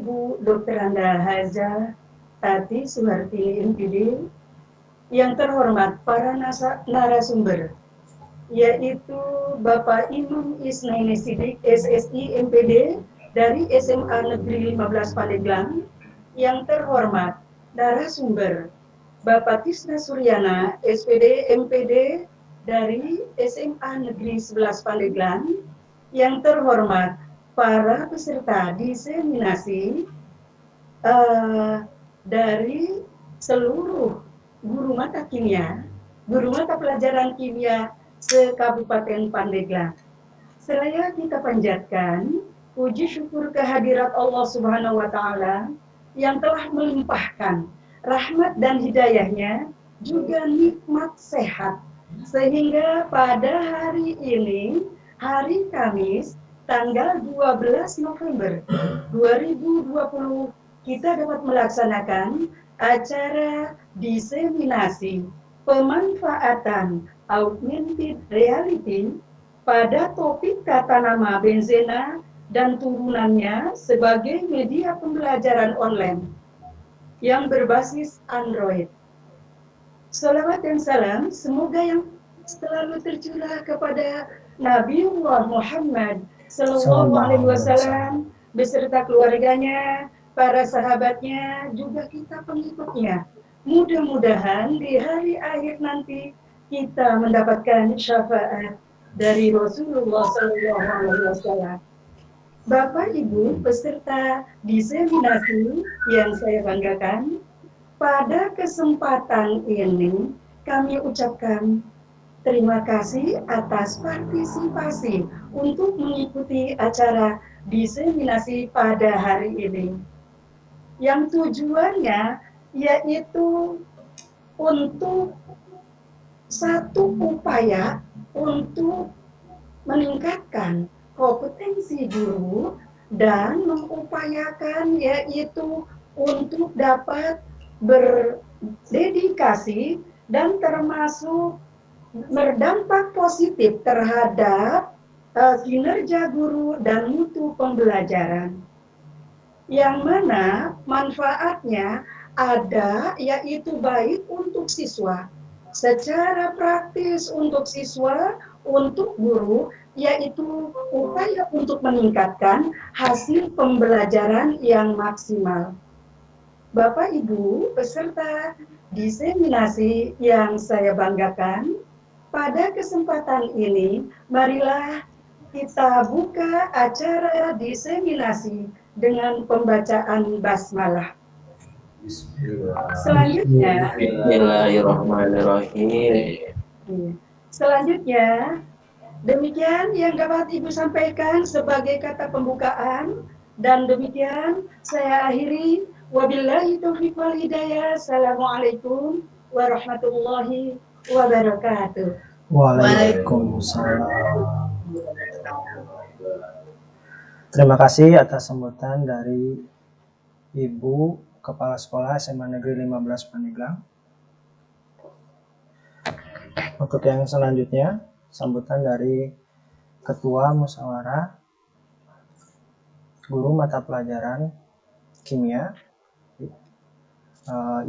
Ibu Dr. Anda Haja Tati Suhartini MPD, yang terhormat para narasumber, yaitu Bapak Imam Isnaini Sidik SSI MPD dari SMA Negeri 15 Pandeglang, yang terhormat narasumber Bapak Tisna Suryana SPD MPD dari SMA Negeri 11 Pandeglang, yang terhormat para peserta diseminasi dari seluruh guru mata kimia, guru mata pelajaran kimia se-Kabupaten Pandeglang. Seraya kita panjatkan puji syukur kehadirat Allah Subhanahu wa Ta'ala yang telah melimpahkan rahmat dan hidayahnya, juga nikmat sehat, sehingga pada hari ini, hari Kamis, tanggal 12 November 2020, kita dapat melaksanakan acara diseminasi pemanfaatan augmented reality pada topik tata nama benzena dan turunannya sebagai media pembelajaran online yang berbasis Android. Salawat dan salam semoga yang selalu tercurah kepada Nabiullah Muhammad Sallallahu Alaihi Wasallam beserta keluarganya, para sahabatnya, juga kita pengikutnya. Mudah-mudahan di hari akhir nanti kita mendapatkan syafaat dari Rasulullah Sallallahu Alaihi Wasallam. Bapak Ibu peserta diseminasi yang saya banggakan, pada kesempatan ini kami ucapkan terima kasih atas partisipasi untuk mengikuti acara diseminasi pada hari ini. Yang tujuannya yaitu untuk satu upaya untuk meningkatkan kompetensi guru dan mengupayakan yaitu untuk dapat berdedikasi dan termasuk berdampak positif terhadap kinerja guru dan mutu pembelajaran, yang mana manfaatnya ada yaitu baik untuk siswa, secara praktis untuk siswa, untuk guru, yaitu upaya untuk meningkatkan hasil pembelajaran yang maksimal. Bapak Ibu peserta diseminasi yang saya banggakan, pada kesempatan ini marilah kita buka acara diseminasi dengan pembacaan basmalah. Selanjutnya, Bismillahirrahmanirrahim. Selanjutnya, demikian yang dapat Ibu sampaikan sebagai kata pembukaan, dan demikian saya akhiri. Wabillahi taufiq wal hidayah. Assalamualaikum warahmatullahi wabarakatuh. Waalaikumsalam. Terima kasih atas sambutan dari Ibu Kepala Sekolah SMA Negeri 15 Pandeglang. Untuk yang selanjutnya, sambutan dari Ketua Musyawarah Guru Mata Pelajaran Kimia,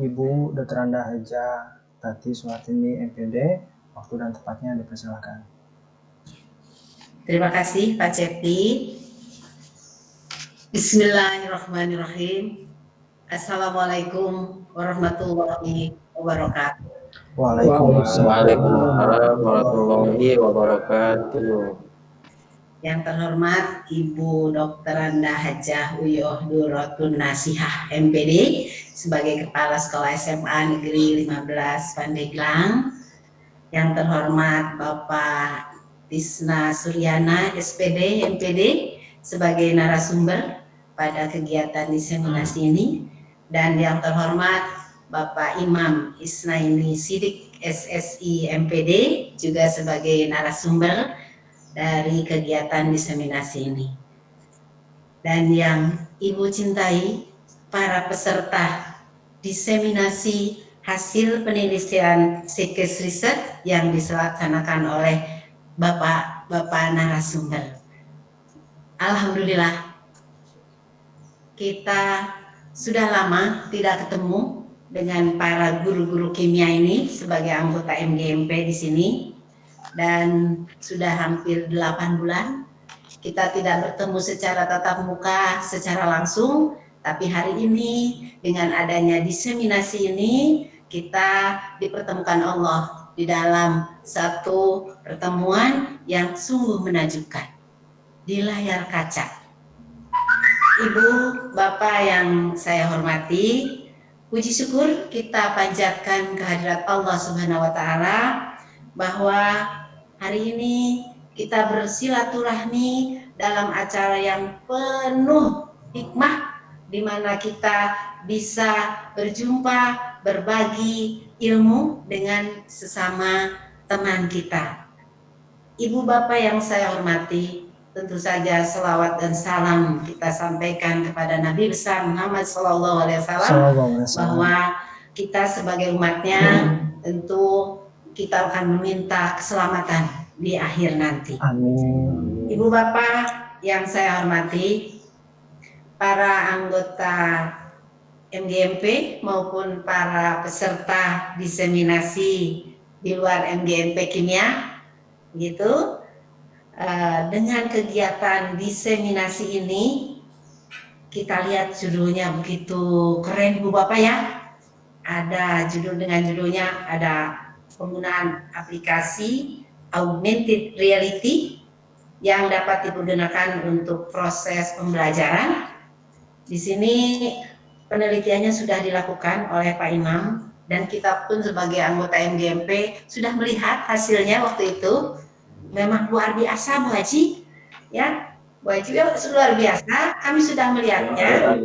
Ibu Dr. Anda Haja Tati Suhartini MPD. Waktu dan tempatnya dipersilakan. Terima kasih Pak Cepi. Bismillahirrahmanirrahim. Assalamualaikum warahmatullahi wabarakatuh. Waalaikumsalam warahmatullahi wabarakatuh. Yang terhormat Ibu Dr. Anda Hajah Uyoh Durotun Nasihah MPD sebagai Kepala Sekolah SMA Negeri 15 Pandeglang. Yang terhormat Bapak Tisna Suryana SPD MPD sebagai narasumber pada kegiatan diseminasi ini, dan yang terhormat Bapak Imam Isnaini Sidik SSI MPD juga sebagai narasumber dari kegiatan diseminasi ini. Dan yang Ibu cintai, para peserta diseminasi hasil penelitian psikis riset yang dilaksanakan oleh Bapak narasumber. Alhamdulillah, kita sudah lama tidak ketemu dengan para guru-guru kimia ini sebagai anggota MGMP di sini, dan sudah hampir 8 bulan kita tidak bertemu secara tatap muka, secara langsung, tapi hari ini dengan adanya diseminasi ini kita dipertemukan Allah di dalam satu pertemuan yang sungguh menakjubkan di layar kaca. Ibu, Bapak yang saya hormati, puji syukur kita panjatkan kehadirat Allah Subhanahu wa taala bahwa hari ini kita bersilaturahmi dalam acara yang penuh hikmah di mana kita bisa berjumpa, berbagi ilmu dengan sesama teman kita. Ibu Bapak yang saya hormati, tentu saja selawat dan salam kita sampaikan kepada Nabi besar Muhammad SAW bahwa kita sebagai umatnya tentu kita akan meminta keselamatan di akhir nanti. Amin. Ibu Bapak yang saya hormati, para anggota MGMP maupun para peserta diseminasi di luar MGMP Kimia, gitu. Dengan kegiatan diseminasi ini, kita lihat judulnya begitu keren Bu Bapak ya. Ada judulnya ada penggunaan aplikasi augmented reality yang dapat digunakan untuk proses pembelajaran. Di sini penelitiannya sudah dilakukan oleh Pak Imam dan kita pun sebagai anggota MGMP sudah melihat hasilnya waktu itu. Memang luar biasa Bu Haji, ya Bu Haji luar biasa. Kami sudah melihatnya,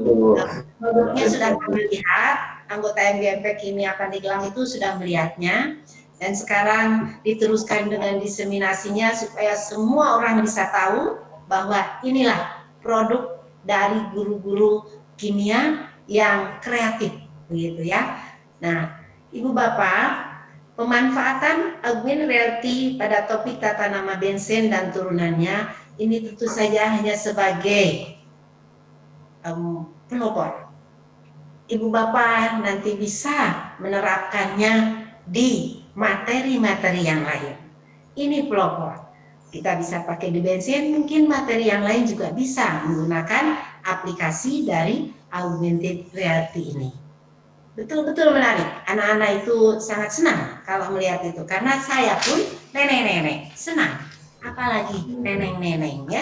produknya sudah kami lihat, anggota MGMP Kimia Pandeglang itu sudah melihatnya, dan sekarang diteruskan dengan diseminasinya supaya semua orang bisa tahu bahwa inilah produk dari guru-guru kimia yang kreatif, begitu ya. Nah, Ibu Bapak, pemanfaatan augmented reality pada topik tata nama bensin dan turunannya ini tentu saja hanya sebagai pelopor. Ibu Bapak nanti bisa menerapkannya di materi-materi yang lain. Ini pelopor. Kita bisa pakai di bensin, mungkin materi yang lain juga bisa menggunakan aplikasi dari augmented reality ini. Betul-betul menarik. Anak-anak itu sangat senang kalau melihat itu, karena saya pun nenek-nenek senang, apalagi neneng-neneng ya.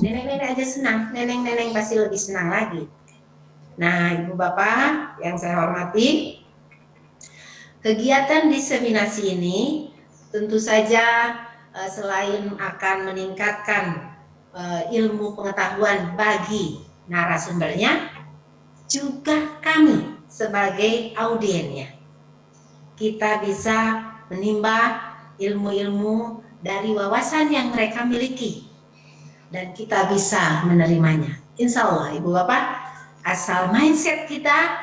Nenek-nenek aja senang, neneng-neneng pasti lebih senang lagi. Nah, Ibu Bapak yang saya hormati, kegiatan diseminasi ini tentu saja selain akan meningkatkan ilmu pengetahuan bagi narasumbernya, juga kami sebagai audiennya, kita bisa menimba ilmu-ilmu dari wawasan yang mereka miliki dan kita bisa menerimanya. Insya Allah Ibu Bapak, asal mindset kita,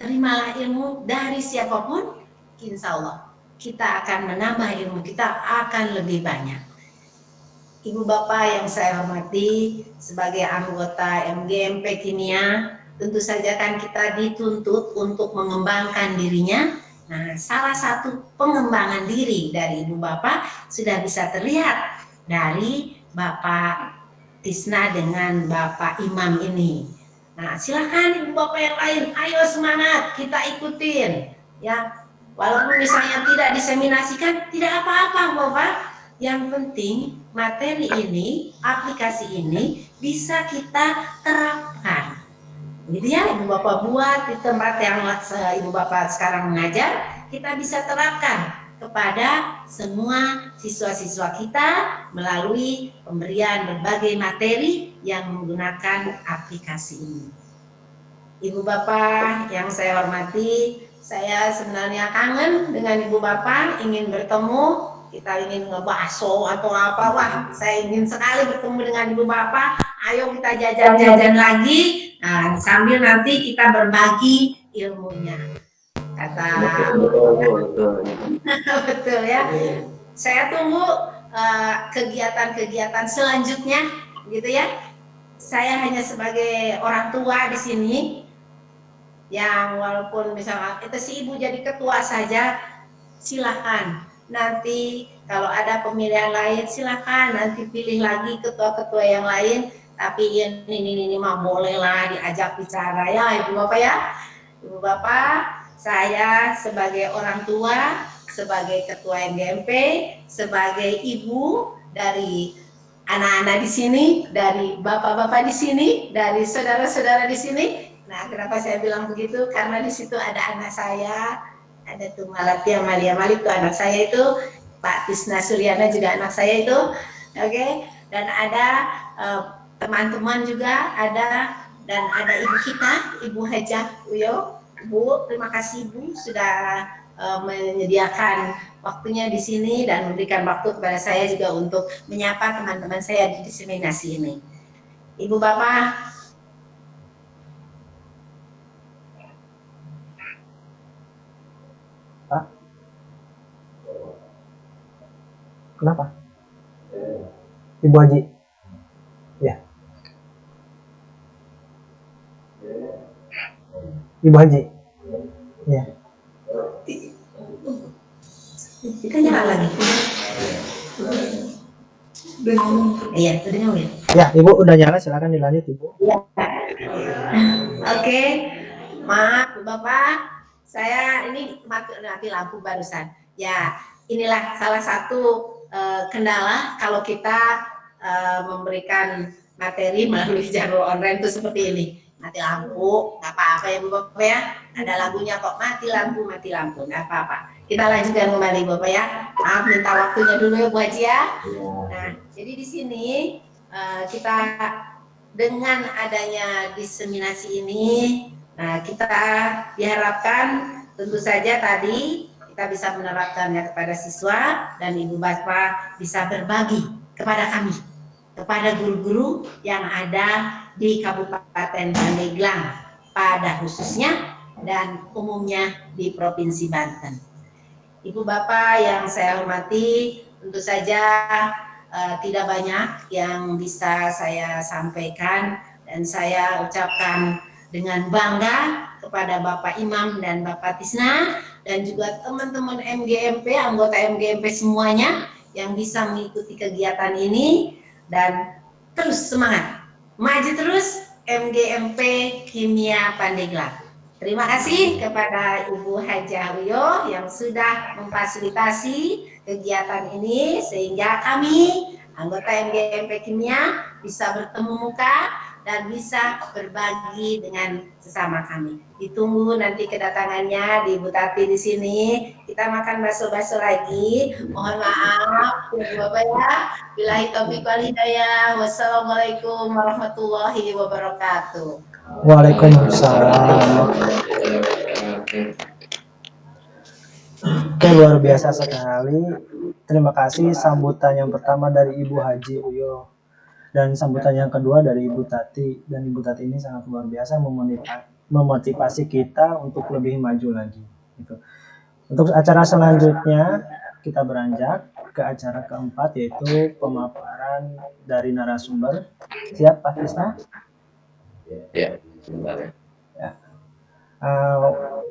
terimalah ilmu dari siapapun, insya Allah kita akan menambah ilmu kita akan lebih banyak. Ibu Bapak yang saya hormati, sebagai anggota MGMP Kimia, tentu saja kan kita dituntut untuk mengembangkan dirinya. Nah, salah satu pengembangan diri dari Ibu Bapak sudah bisa terlihat dari Bapak Tisna dengan Bapak Imam ini. Nah, silakan Ibu Bapak yang lain, ayo semangat, kita ikutin. Ya, walaupun misalnya tidak diseminasikan, tidak apa-apa Bapak. Yang penting materi ini, aplikasi ini bisa kita terapkan. Gitu ya, Ibu Bapak buat di tempat yang Ibu Bapak sekarang mengajar, kita bisa terapkan kepada semua siswa-siswa kita melalui pemberian berbagai materi yang menggunakan aplikasi ini. Ibu Bapak yang saya hormati, saya sebenarnya kangen dengan Ibu Bapak, ingin bertemu, kita ingin ngebahso atau apa, wah saya ingin sekali bertemu dengan Ibu Bapak, ayo kita jajan-jajan lagi, nah, sambil nanti kita berbagi ilmunya. Kata betul ya. Saya tunggu kegiatan-kegiatan selanjutnya, gitu ya. saya hanya sebagai orang tua di sini, yang walaupun misalnya itu si ibu jadi ketua saja, silakan. Nanti kalau ada pemilihan lain silakan nanti pilih lagi ketua-ketua yang lain. Tapi ini mah bolehlah diajak bicara ya ibu bapak ya. Ibu bapak, saya sebagai orang tua, sebagai ketua MGMP, sebagai ibu dari anak-anak di sini, dari bapak-bapak di sini, dari saudara-saudara di sini. Nah, kenapa saya bilang begitu? Karena di situ ada anak saya, ada tuh Malatia Malia Malik tuh anak saya itu, Pak Tisna Suryana juga anak saya itu, oke? Dan ada teman-teman juga ada, dan ada ibu kita, Ibu Hajah Uyo. Bu, terima kasih Bu sudah menyediakan waktunya di sini dan memberikan waktu kepada saya juga untuk menyapa teman-teman saya di diseminasi ini. Ibu Bapak, Pak? Kenapa? Ibu Haji? Ya. Ibu Haji? Ya. kita nyala lagi. Iya, udah nyala ya? Ya, Ibu udah nyala, silakan dilanjut Ibu. Ya. Oke, maaf Bapak, saya ini mati lampu barusan. Ya, inilah salah satu kendala kalau kita memberikan materi melalui jalur online itu seperti ini. Mati lampu, nggak apa-apa ya Bu Bapak ya. Ada lagunya kok, mati lampu, nggak apa-apa. Kita lanjutkan kembali Bapak ya. Maaf minta waktunya dulu ya Bu Haji ya. Nah, jadi di sini kita dengan adanya diseminasi ini, nah kita diharapkan tentu saja tadi kita bisa menerapkannya kepada siswa dan ibu bapak bisa berbagi kepada kami, kepada guru-guru yang ada di Kabupaten Pandeglang pada khususnya dan umumnya di Provinsi Banten. Ibu bapak yang saya hormati, tentu saja tidak banyak yang bisa saya sampaikan dan saya ucapkan dengan bangga kepada Bapak Imam dan Bapak Tisna dan juga teman-teman MGMP, anggota MGMP semuanya yang bisa mengikuti kegiatan ini dan terus semangat, maju terus MGMP Kimia Pandeglang. Terima kasih kepada Ibu Hajah Uyo yang sudah memfasilitasi kegiatan ini sehingga kami anggota MGMP Kimia bisa bertemu muka dan bisa berbagi dengan sesama kami. Ditunggu nanti kedatangannya di Ibu Tati di sini. Kita makan bakso-bakso lagi. Mohon maaf, Ibu Bapak ya. Billahi taufiq wal hidayah. Wassalamualaikum warahmatullahi wabarakatuh. Waalaikumsalam. Oke, luar biasa sekali. Terima kasih sambutan yang pertama dari Ibu Haji Uyo dan sambutan yang kedua dari Ibu Tati. Dan Ibu Tati ini sangat luar biasa memotivasi kita untuk lebih maju lagi. Gitu. Untuk acara selanjutnya kita beranjak ke acara keempat yaitu pemaparan dari narasumber. Siap Pak Tisna? Ya, sebentar ya.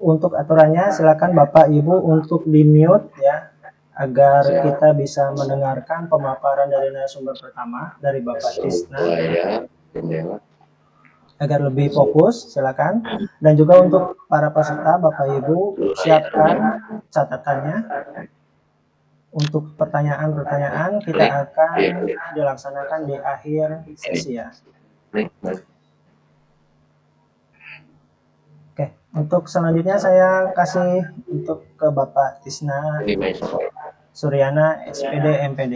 Untuk aturannya silakan Bapak Ibu untuk di-mute ya agar kita bisa mendengarkan pemaparan dari narasumber pertama dari Bapak Tisna agar lebih fokus, silakan. Dan juga untuk para peserta Bapak Ibu siapkan catatannya. Untuk pertanyaan-pertanyaan kita akan dilaksanakan di akhir sesi ya. Oke, untuk selanjutnya saya kasih untuk ke Bapak Tisna Suryana, SPD MPD.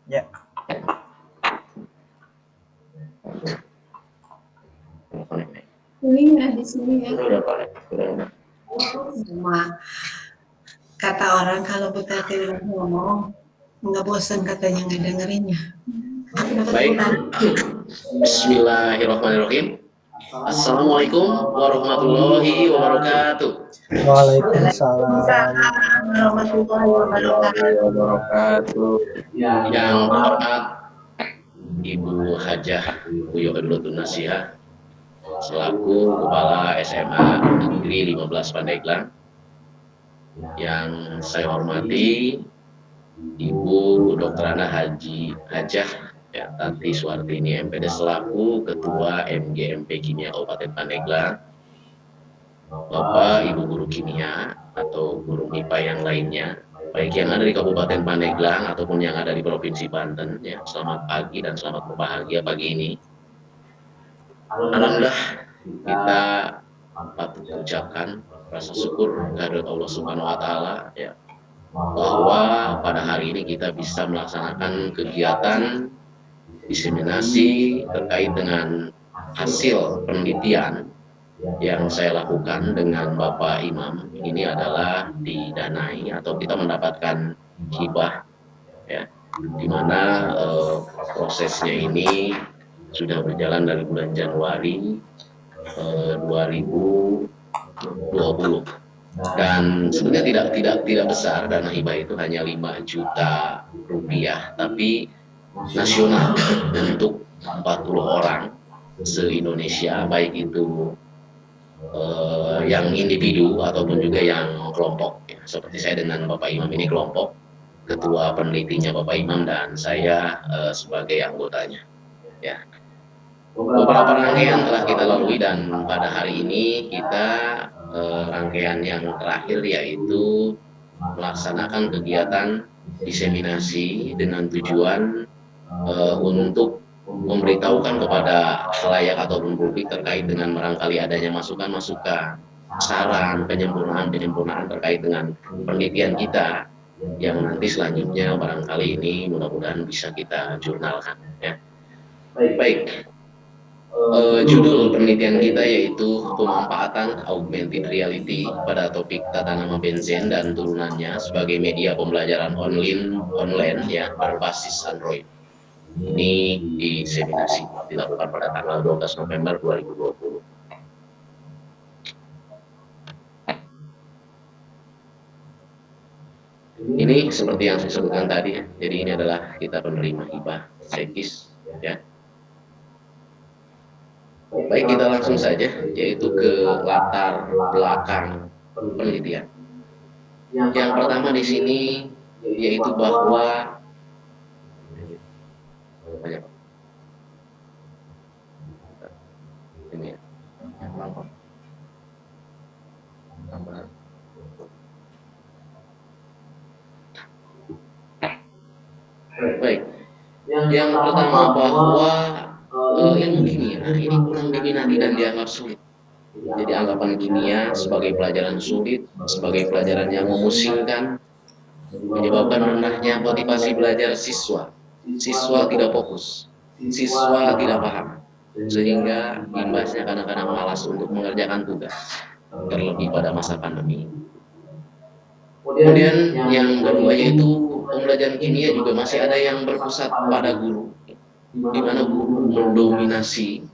Ya. Ini nggak di sini ya. Semua kata orang kalau kita ngomong nggak bosan katanya ngedengerinnya. Baik. Bismillahirrahmanirrahim. Assalamualaikum warahmatullahi wabarakatuh. Waalaikumsalam. warahmatullahi wabarakatuh. Yang terhormat Ibu Hajah Buyo Kedulutun Nasihah selaku Kepala SMA Negeri 15 Pandeglang. Yang saya hormati Ibu Dr. Ana Hajah Tati Suartini MPD selaku Ketua MGMP Kimia Kabupaten Pandeglang. Bapak Ibu guru kimia atau guru MIPA yang lainnya, baik yang ada di Kabupaten Pandeglang ataupun yang ada di Provinsi Banten, ya, selamat pagi dan selamat berbahagia pagi ini. Alhamdulillah kita patut ucapkan rasa syukur kehadirat Allah Subhanahu wa Ta'ala, ya, bahwa pada hari ini kita bisa melaksanakan kegiatan diseminasi terkait dengan hasil penelitian yang saya lakukan dengan Bapak Imam. Ini adalah didanai atau kita mendapatkan hibah, ya, di mana prosesnya ini sudah berjalan dari bulan Januari 2020 dan sebenarnya tidak besar. Dana hibah itu hanya 5 juta rupiah, tapi nasional untuk 40 orang se-Indonesia, baik itu yang individu ataupun juga yang kelompok, ya. Seperti saya dengan Bapak Imam ini kelompok, ketua penelitinya Bapak Imam dan saya sebagai anggotanya, ya. Beberapa rangkaian telah kita lalui dan pada hari ini kita rangkaian yang terakhir yaitu melaksanakan kegiatan diseminasi dengan tujuan untuk memberitahukan kepada khalayak ataupun publik terkait dengan barangkali adanya masukan-masukan, saran, penyempurnaan terkait dengan penelitian kita yang nanti selanjutnya barangkali ini mudah-mudahan bisa kita jurnalkan, ya. Baik. Judul penelitian kita yaitu pemanfaatan augmented reality pada topik tata nama benzen dan turunannya sebagai media pembelajaran online, ya, berbasis Android. Ini diseminasi dilakukan pada tanggal 12 November 2020. Ini seperti yang saya sebutkan tadi, ya. Jadi ini adalah kita penerima hibah sekis, ya. Baik, kita langsung saja yaitu ke latar belakang penelitian. Yang pertama di sini yaitu bahwa ini, baik. Yang pertama bahwa ilmu kimia ini kurang diminati dan dianggap sulit. Jadi anggapan kimia sebagai pelajaran sulit, sebagai pelajaran yang memusingkan, menyebabkan rendahnya motivasi belajar siswa. Siswa tidak fokus, siswa tidak paham, sehingga imbasnya kadang-kadang malas untuk mengerjakan tugas, terlebih pada masa pandemi. Kemudian yang kedua yaitu pembelajaran kimia juga masih ada yang berpusat pada guru, di mana guru mendominasi,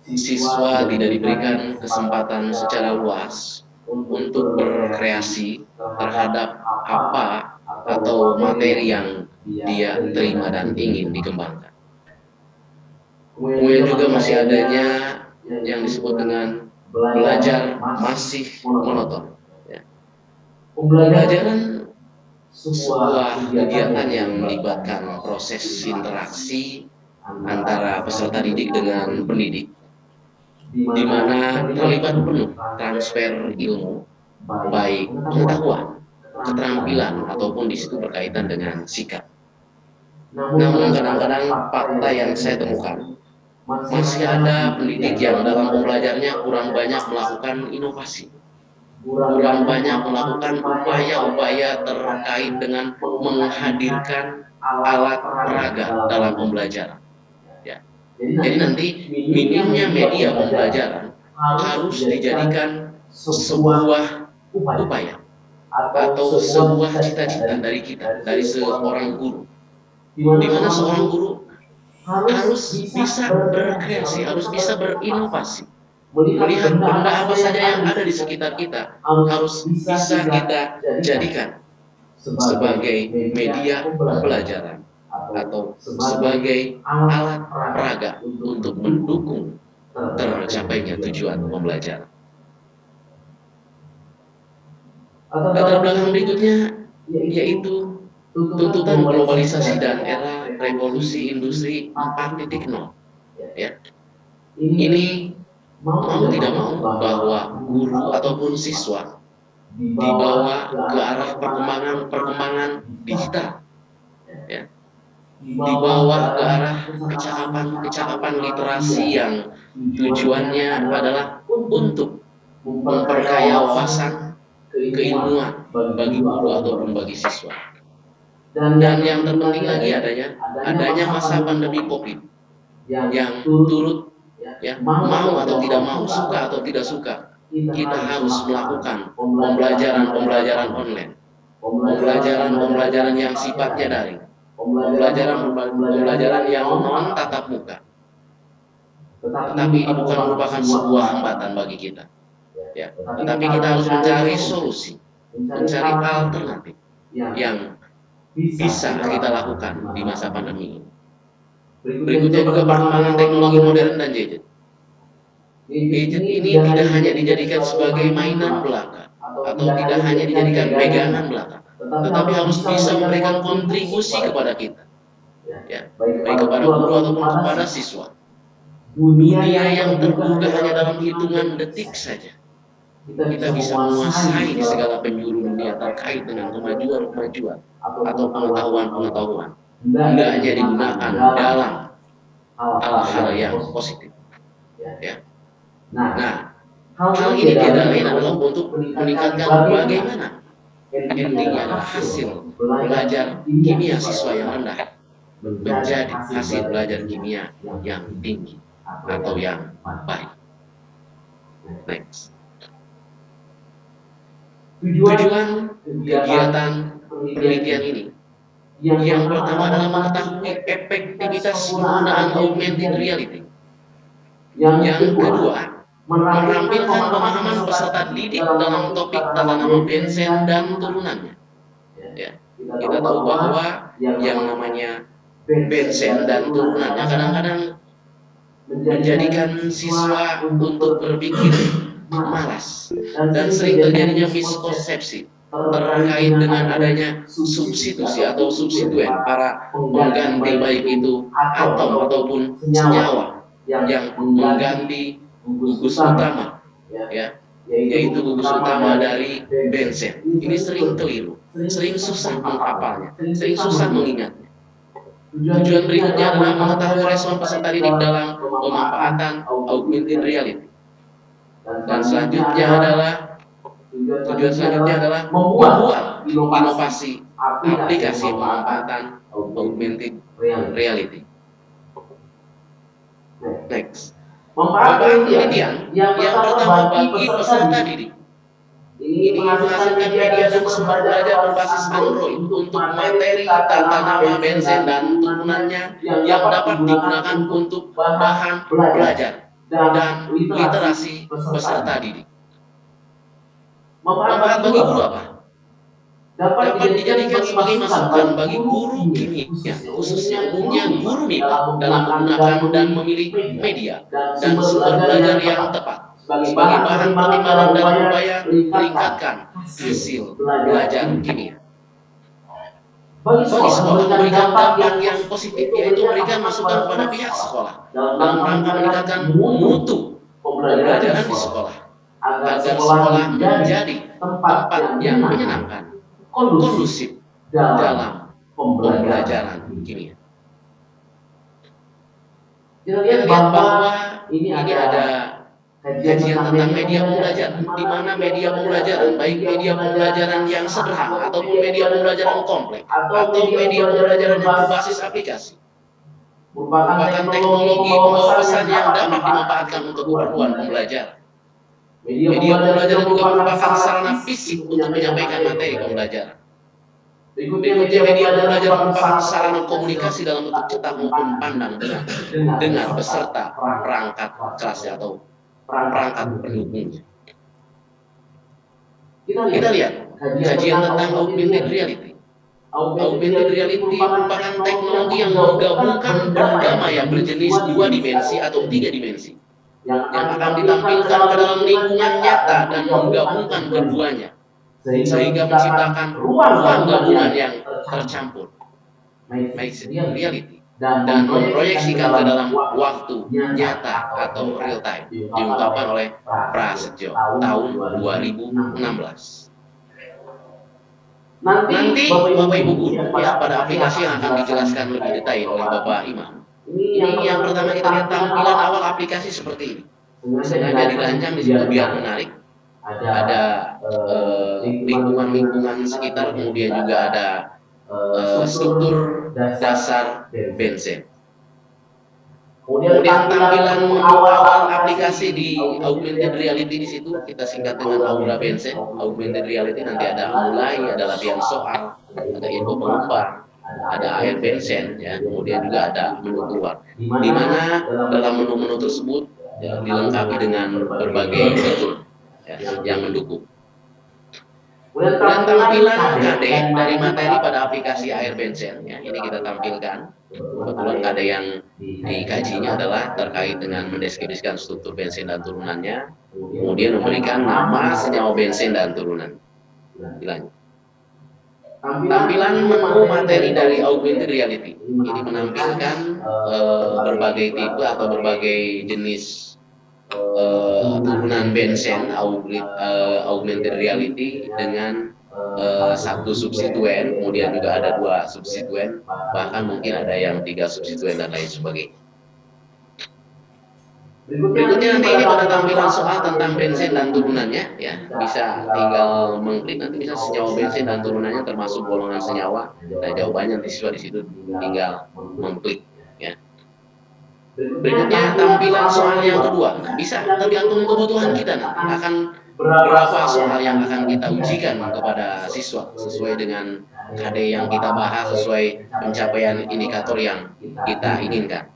siswa tidak diberikan kesempatan secara luas untuk berkreasi terhadap apa atau materi yang dia terima dan ingin dikembangkan. Kemudian juga masih adanya yang disebut dengan belajar masih monoton, ya. Pembelajaran sebuah kegiatan yang melibatkan proses interaksi antara peserta didik dengan pendidik, di mana terlibat penuh transfer ilmu, baik pengetahuan, keterampilan, ataupun di situ berkaitan dengan sikap. Namun kadang-kadang fakta yang saya temukan, masih ada pendidik yang dalam pembelajarannya kurang banyak melakukan inovasi, kurang banyak melakukan upaya-upaya terkait dengan menghadirkan alat peraga dalam pembelajaran. Ya. Jadi nanti minimnya media pembelajaran harus dijadikan sebuah upaya atau sebuah cita-cita dari kita, dari seorang guru, di mana seorang guru harus bisa berkreasi, harus bisa berinovasi, melihat benda apa saja yang ada di sekitar kita harus bisa kita jadikan sebagai media pembelajaran atau sebagai alat peraga untuk mendukung tercapainya tujuan pembelajaran. Latar belakang berikutnya yaitu tuntutan globalisasi dan era revolusi industri 4.0. Ya. Ini mau tidak mau bahwa guru ataupun siswa dibawa ke arah perkembangan digital, ya. Dibawa ke arah kecakapan literasi yang tujuannya adalah untuk memperkaya wawasan keilmuan bagi guru ataupun bagi siswa. Dan yang terpenting lagi adanya masa pandemi COVID yang turut, ya, mau atau tidak mau, suka atau tidak suka, kita harus melakukan pembelajaran online, pembelajaran yang sifatnya daring, pembelajaran yang non tatap muka. Tetapi ini bukan merupakan sebuah hambatan bagi kita, ya. Tetapi kita harus mencari solusi, mencari alternatif yang bisa kita lakukan di masa pandemi ini. Berikutnya juga perkembangan teknologi modern dan gadget. Gadget ini tidak hanya dijadikan sebagai mainan belaka atau tidak hanya dijadikan pegangan belaka, tetapi harus bisa memberikan kontribusi kepada kita, ya, baik kepada guru ataupun kepada siswa. Dunia yang terbuka hanya dalam hitungan detik saja. Kita bisa menguasai di segala penjuru dunia terkait dengan kemajuan-kemajuan atau pengetahuan-pengetahuan. Hendaknya digunakan dalam hal-hal yang positif, ya. Nah, hal ini tidak lain adalah untuk meningkatkan bagaimana endingnya adalah hasil belajar kimia siswa yang rendah menjadi hasil belajar kimia yang tinggi atau yang baik. Next. Tujuan kegiatan penelitian ini yang pertama adalah mengetahui efektivitas penggunaan augmented reality. Yang kedua, merampilkan pemahaman peserta didik dalam topik tata nama benzen dan turunannya. Ya, kita tahu bahwa yang namanya benzen dan turunannya kadang-kadang menjadikan siswa untuk berpikir malas dan sering terjadinya miskonsepsi terkait dengan adanya substitusi atau substituen para pengganti, baik itu atom ataupun senyawa yang mengganti gugus utama, ya, yaitu gugus utama dari benzen. Ini sering keliru, sering susah menghafalnya, sering susah mengingatnya. Tujuan berikutnya adalah mengetahui respon peserta didik dalam pemanfaatan augmented reality. Dan selanjutnya adalah tujuan selanjutnya adalah membuat inovasi aplikasi pemanfaatan augmented reality. Next. Manfaat penelitian yang pertama bagi peserta didik. Ini menghasilkan media dan sumber belajar berbasis Android untuk materi tata nama benzen dan turunannya yang dapat digunakan untuk bahan belajar dan literasi peserta didik. Manfaat bagi guru apa? Dapat dijadikan sebagai masukan bagi guru kimia, khususnya umumnya guru MIPA, dalam menggunakan dan memilih media dan sumber belajar yang tepat sebagai bahan pertimbangan dan upaya meningkatkan hasil belajar kimia. Bagi sekolah memberikan dampak yang positif, yaitu memberikan masukan kepada pihak sekolah dalam rangka meningkatkan mutu pembelajaran di sekolah, agar sekolah menjadi tempat yang menyenangkan, kondusif dalam pembelajaran kimia. Kita lihat bahwa ini ada kajian tentang media pembelajaran, di mana media pembelajaran, baik media pembelajaran yang sederhana ataupun media pembelajaran kompleks atau media pembelajaran yang berbasis aplikasi, merupakan teknologi pembawa pesan yang dapat dimanfaatkan untuk keperluan pembelajaran. Media pembelajaran juga merupakan sarana fisik untuk menyampaikan materi pembelajaran. Berikutnya, media pembelajaran merupakan sarana komunikasi dalam bentuk cetak maupun pandang dengan peserta perangkat kelasnya atau perangkat pendukungnya. Kita lihat kajian tentang augmented reality. Augmented reality merupakan teknologi yang menggabungkan benda maya berjenis 2 dimensi atau 3 dimensi yang akan ditampilkan ke dalam lingkungan nyata dan menggabungkan keduanya sehingga menciptakan ruang gabungan yang tercampur, mixed reality, dan memproyeksikan ke dalam waktu nyata atau real time, diungkapkan oleh Prasetyo tahun 2016. Nanti Bapak Ibu guru ya, pada aplikasi yang akan dijelaskan lebih detail oleh Bapak Imam. Ini yang pertama kita lihat tampilan awal aplikasi seperti ini. Sengaja dirancang di situ biar menarik. Ada lingkungan-lingkungan sekitar, kemudian juga ada struktur dasar bensin. Kemudian tampilan menu awal aplikasi di augmented reality di situ kita singkat dengan Aura Bensin. Augmented reality nanti ada mulai, ada latihan soal, ada info pengembang, ada air bensin, ya. Kemudian juga ada menu keluar. Di mana dalam menu-menu tersebut ya, dilengkapi dengan berbagai fitur ya, yang mendukung. Dan tampilan KD dari materi pada aplikasi air bensin ya, ini kita tampilkan. Kebetulan KD yang dikajinya adalah terkait dengan mendeskripsikan struktur bensin dan turunannya, kemudian memberikan nama senyawa bensin dan turunan. Dilanjut. Tampilan menu materi dari augmented reality ini menampilkan berbagai tipe atau berbagai jenis turunan bensin augmented reality dengan satu substituen, kemudian juga ada 2 substituen, bahkan mungkin ada yang 3 substituen dan lain sebagainya. Berikutnya nanti ini pada tampilan soal tentang bensin dan turunannya ya, bisa tinggal mengklik nanti bisa senyawa bensin dan turunannya termasuk golongan senyawa. Nah, jawabannya nanti siswa di situ tinggal mengklik ya. Berikutnya tampilan soal yang kedua. Nah, bisa tergantung kebutuhan kita nanti akan berapa soal yang akan kita ujikan kepada siswa sesuai dengan KD yang kita bahas, sesuai pencapaian indikator yang kita inginkan.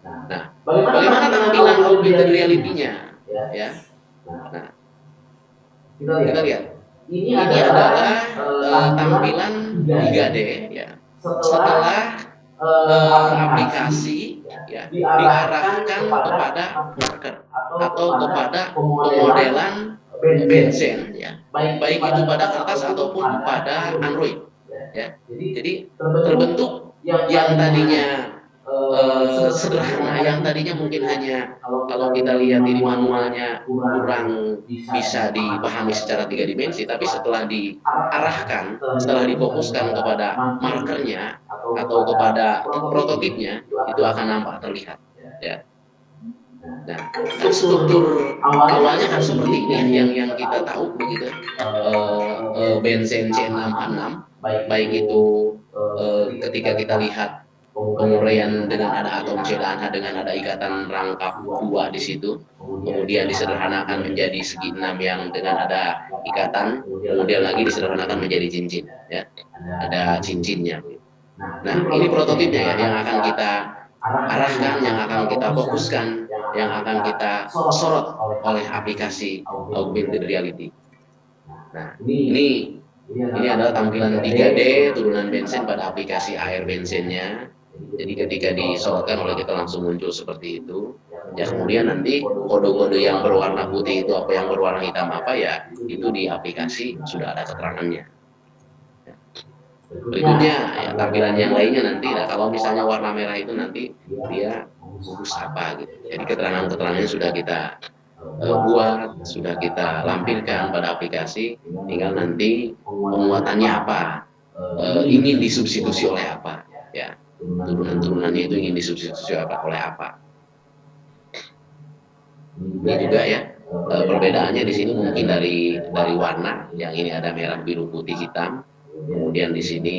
Nah, bagaimana tampilan augmented reality-nya? Ya. Nah, kita lihat. Ini adalah tampilan 3D ya. Setelah aplikasi ya, diarahkan kepada marker atau kepada pemodelan bensin ya, baik itu pada kertas ataupun pada Android ya. Jadi terbentuk yang tadinya sederhana, yang tadinya mungkin hanya kalau kita lihat ini manualnya kurang bisa dipahami secara 3 dimensi, tapi setelah diarahkan, setelah difokuskan kepada markernya atau kepada prototipnya, itu akan nampak terlihat ya. Nah, kan struktur awalnya kan seperti ini yang kita tahu begitu. Bensin C6H6 baik itu ketika kita lihat penguraian dengan ada atom C dan H dengan ada ikatan rangkap 2 di situ, kemudian disederhanakan menjadi segi 6 yang dengan ada ikatan, kemudian lagi disederhanakan menjadi cincin ya, ada cincinnya. Nah, ini prototipnya ya, yang akan kita arahkan, yang akan kita fokuskan, yang akan kita sorot oleh aplikasi augmented reality. Nah, ini adalah tampilan 3D turunan bensin pada aplikasi air bensinnya. Jadi ketika disorotkan oleh kita langsung muncul seperti itu. Ya, kemudian nanti kode-kode yang berwarna putih itu apa, yang berwarna hitam apa ya, itu di aplikasi sudah ada keterangannya. Berikutnya ya, tampilan yang lainnya nanti, nah, kalau misalnya warna merah itu nanti dia gugus apa gitu. Jadi keterangan-keterangannya sudah kita buat, sudah kita lampirkan pada aplikasi, tinggal nanti penguatannya apa, ingin disubstitusi oleh apa ya, turunan-turunannya itu ingin disubstitusi oleh apa. Ini juga ya, perbedaannya di sini mungkin dari warna, yang ini ada merah, biru, putih, hitam, kemudian di sini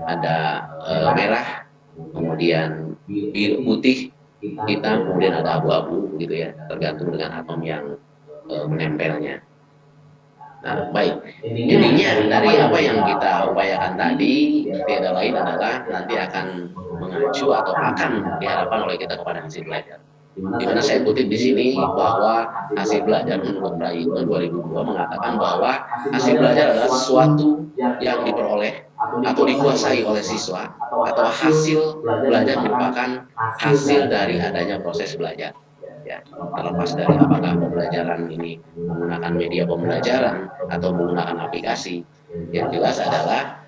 ada merah, kemudian biru, putih, hitam, kemudian ada abu-abu gitu ya, tergantung dengan atom yang menempelnya. Nah, baik, intinya dari apa yang kita upayakan tadi tidak lain adalah nanti akan mengacu atau akan diharapkan oleh kita kepada hasil belajar. di mana saya kutip di sini bahwa hasil belajar menurut Prayitno 2002 mengatakan bahwa hasil belajar adalah sesuatu yang diperoleh atau dikuasai oleh siswa, atau hasil belajar merupakan hasil dari adanya proses belajar. Ya, terlepas dari apakah pembelajaran ini menggunakan media pembelajaran atau menggunakan aplikasi, yang jelas adalah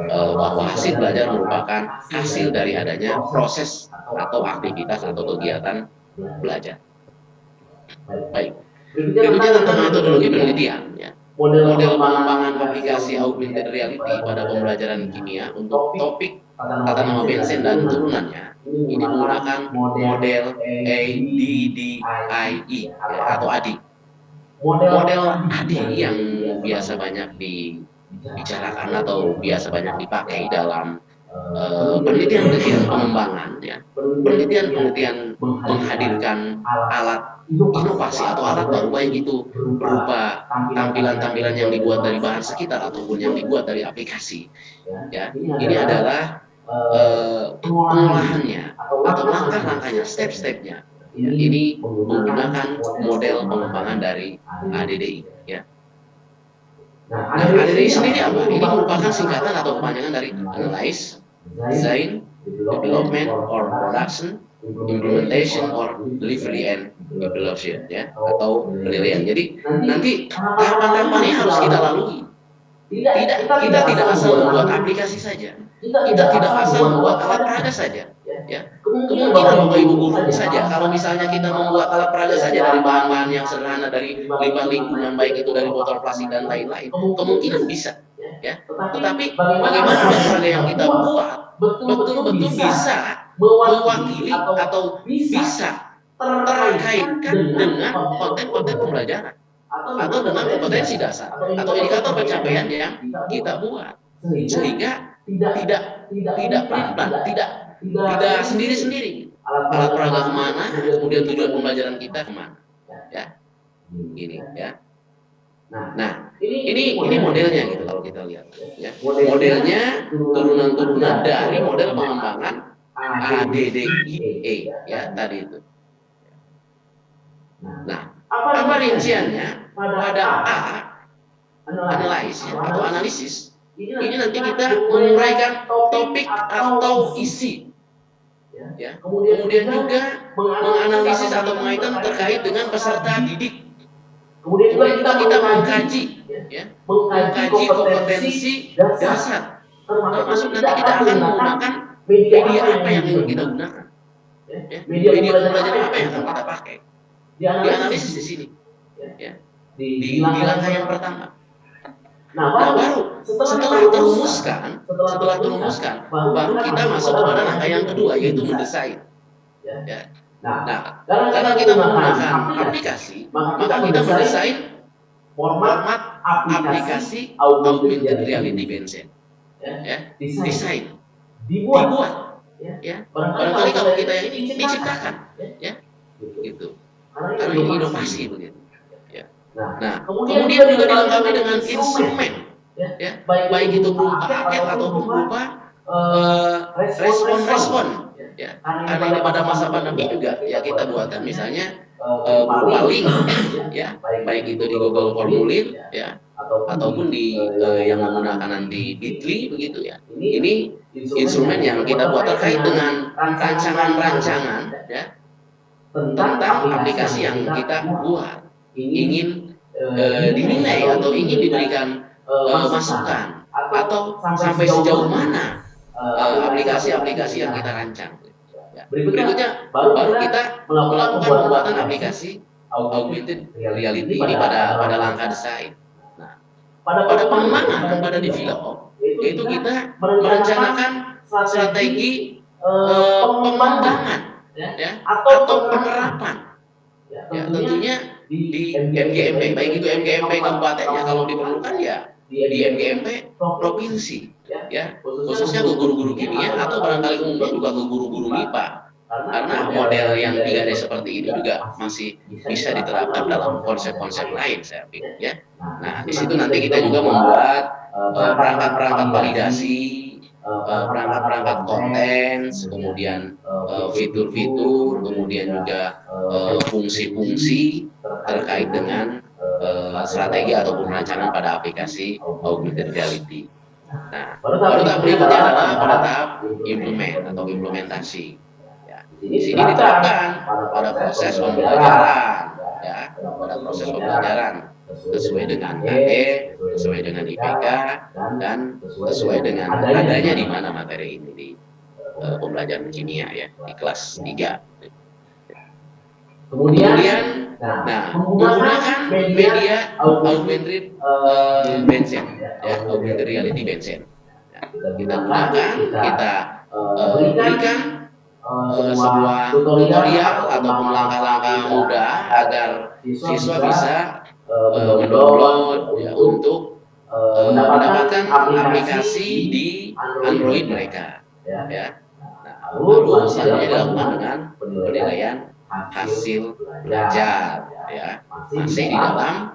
bahwa hasil belajar merupakan hasil dari adanya proses atau aktivitas atau kegiatan belajar. Baik. Berikutnya tentang metodologi penelitian. Ya. Model pengembangan aplikasi augmented reality pada pembelajaran kimia untuk topik tata nama benzen dan turunannya ini menggunakan model ADDIE ya, atau ADI. Model ADI yang biasa banyak dibicarakan atau biasa banyak dipakai dalam penelitian-penelitian pengembangan, ya. Penelitian-penelitian menghadirkan alat inovasi atau alat baru, baik itu berupa tampilan-tampilan yang dibuat dari bahan sekitar ataupun yang dibuat dari aplikasi. Ya, ini adalah pengolahannya atau langkah-langkahnya, step-stepnya. Ya, ini menggunakan model pengembangan dari ADDI. Ya. Nah, ADDI sendiri apa? Ini merupakan singkatan atau kepanjangan dari Analyze, Design, Development or Production, Implementation or Delivery and Evaluation, ya, atau penilaian. Jadi nanti tahapan-tahapan ini harus kita lalui. Kita tidak asal membuat aplikasi saja. Kita tidak asal membuat alat peraga saja. Ya, kemungkinan Bapak Ibu guru saja, kalau misalnya kita membuat alat peraga saja dari bahan-bahan yang sederhana, dari limbah lingkungan, baik itu dari botol plastik dan lain-lain, kemungkinan bisa. Ya, tetapi bagaimana alat peraga yang kita buat betul-betul bisa mewakili atau bisa terkaitkan dengan konten-konten pembelajaran atau dengan kompetensi dasar atau indikator pencapaian yang kita buat, sehingga tidak pelin-pelan, tidak sendiri-sendiri. Alat peraga kemana, kemudian tujuan pembelajaran kita kemana, ya, gini, ya. Nah, ini modelnya gitu kalau kita lihat, ya. Modelnya turunan-turunan dari model pengembangan ADDIE, ya tadi itu. Nah, apa rinciannya pada A, analisis atau analisis. Ini nanti kita menguraikan topik atau isi. Ya. Kemudian juga menganalisis atau mengaitkan terkait dengan peserta didik. Kemudian juga kita mengkaji, ya, mengkaji kompetensi dasar. Termasuk nanti kita akan menggunakan media apa yang ingin kita gunakan. Ya. Media pembelajaran apa yang akan kita pakai. Dianalisis di sini. Ya. Di langkah yang pertama. Nah, baru setelah terumuskan, baru kita masuk kepada langkah yang kedua, yaitu mendesain. Ya. Nah, karena kita menggunakan aplikasi, maka kita mendesain format aplikasi augmented reality benzen. Ya, desain, dibuat. Ya, barangkali kalau kita yang ini diciptakan, ya, gitu. Karena ini inovasi begitu. Nah, kemudian juga dilengkapi dengan instrumen, ya, baik itu berupa paket ataupun berupa respon, ya. Karena ini pada masa pandemi juga, ya kita buatkan misalnya berupa link, ya, baik itu di Google Formulir, ya, ataupun di yang menggunakan nanti Bitly begitu, ya. Ini instrumen yang kita buat terkait dengan rancangan-rancangan, ya, tentang aplikasi yang kita buat, ingin dinilai atau ingin diberikan masukan atau sampai sejauh mana aplikasi-aplikasi yang kita rancang. Ya. Berikutnya baru kita melakukan pembuatan aplikasi augmented reality ini pada langkah desain. Nah, pada pengembangan, pada develop, yaitu kita merencanakan strategi pengembangan, ya, atau penerapan. Ya, tentunya di MGMP, baik itu MGMP kabupatennya kalau diperlukan, ya di MGMP provinsi, ya, khususnya ke guru-guru kimia atau barangkali umumnya juga ke guru-guru MIPA, karena model yang 3D seperti ini juga masih bisa diterapkan dalam konsep-konsep lain, saya pikir, ya. Nah, di situ nanti kita juga membuat perangkat-perangkat validasi, perangkat-perangkat konten, kemudian fitur-fitur, kemudian juga fungsi-fungsi terkait dengan strategi ataupun rancangan pada aplikasi augmented reality. Nah, baru tahap berikutnya adalah pada tahap implementasi. Ya, di sini diterapkan pada proses pembelajaran, ya, pada proses pembelajaran sesuai dengan KD, sesuai dengan IPK, dan sesuai dengan adanya di mana materi ini di pembelajaran kimia ya di kelas 3. Kemudian, menggunakan media augmented augmented reality Bensen. Kita gunakan, kita berikan sebuah tutorial ataupun langkah-langkah mudah agar siswa bisa mendownload ya, untuk mendapatkan aplikasi di Android mereka. Ya. Nah, lalu selanjutnya dilakukan dengan penilaian hasil belajar, ya, masih di dalam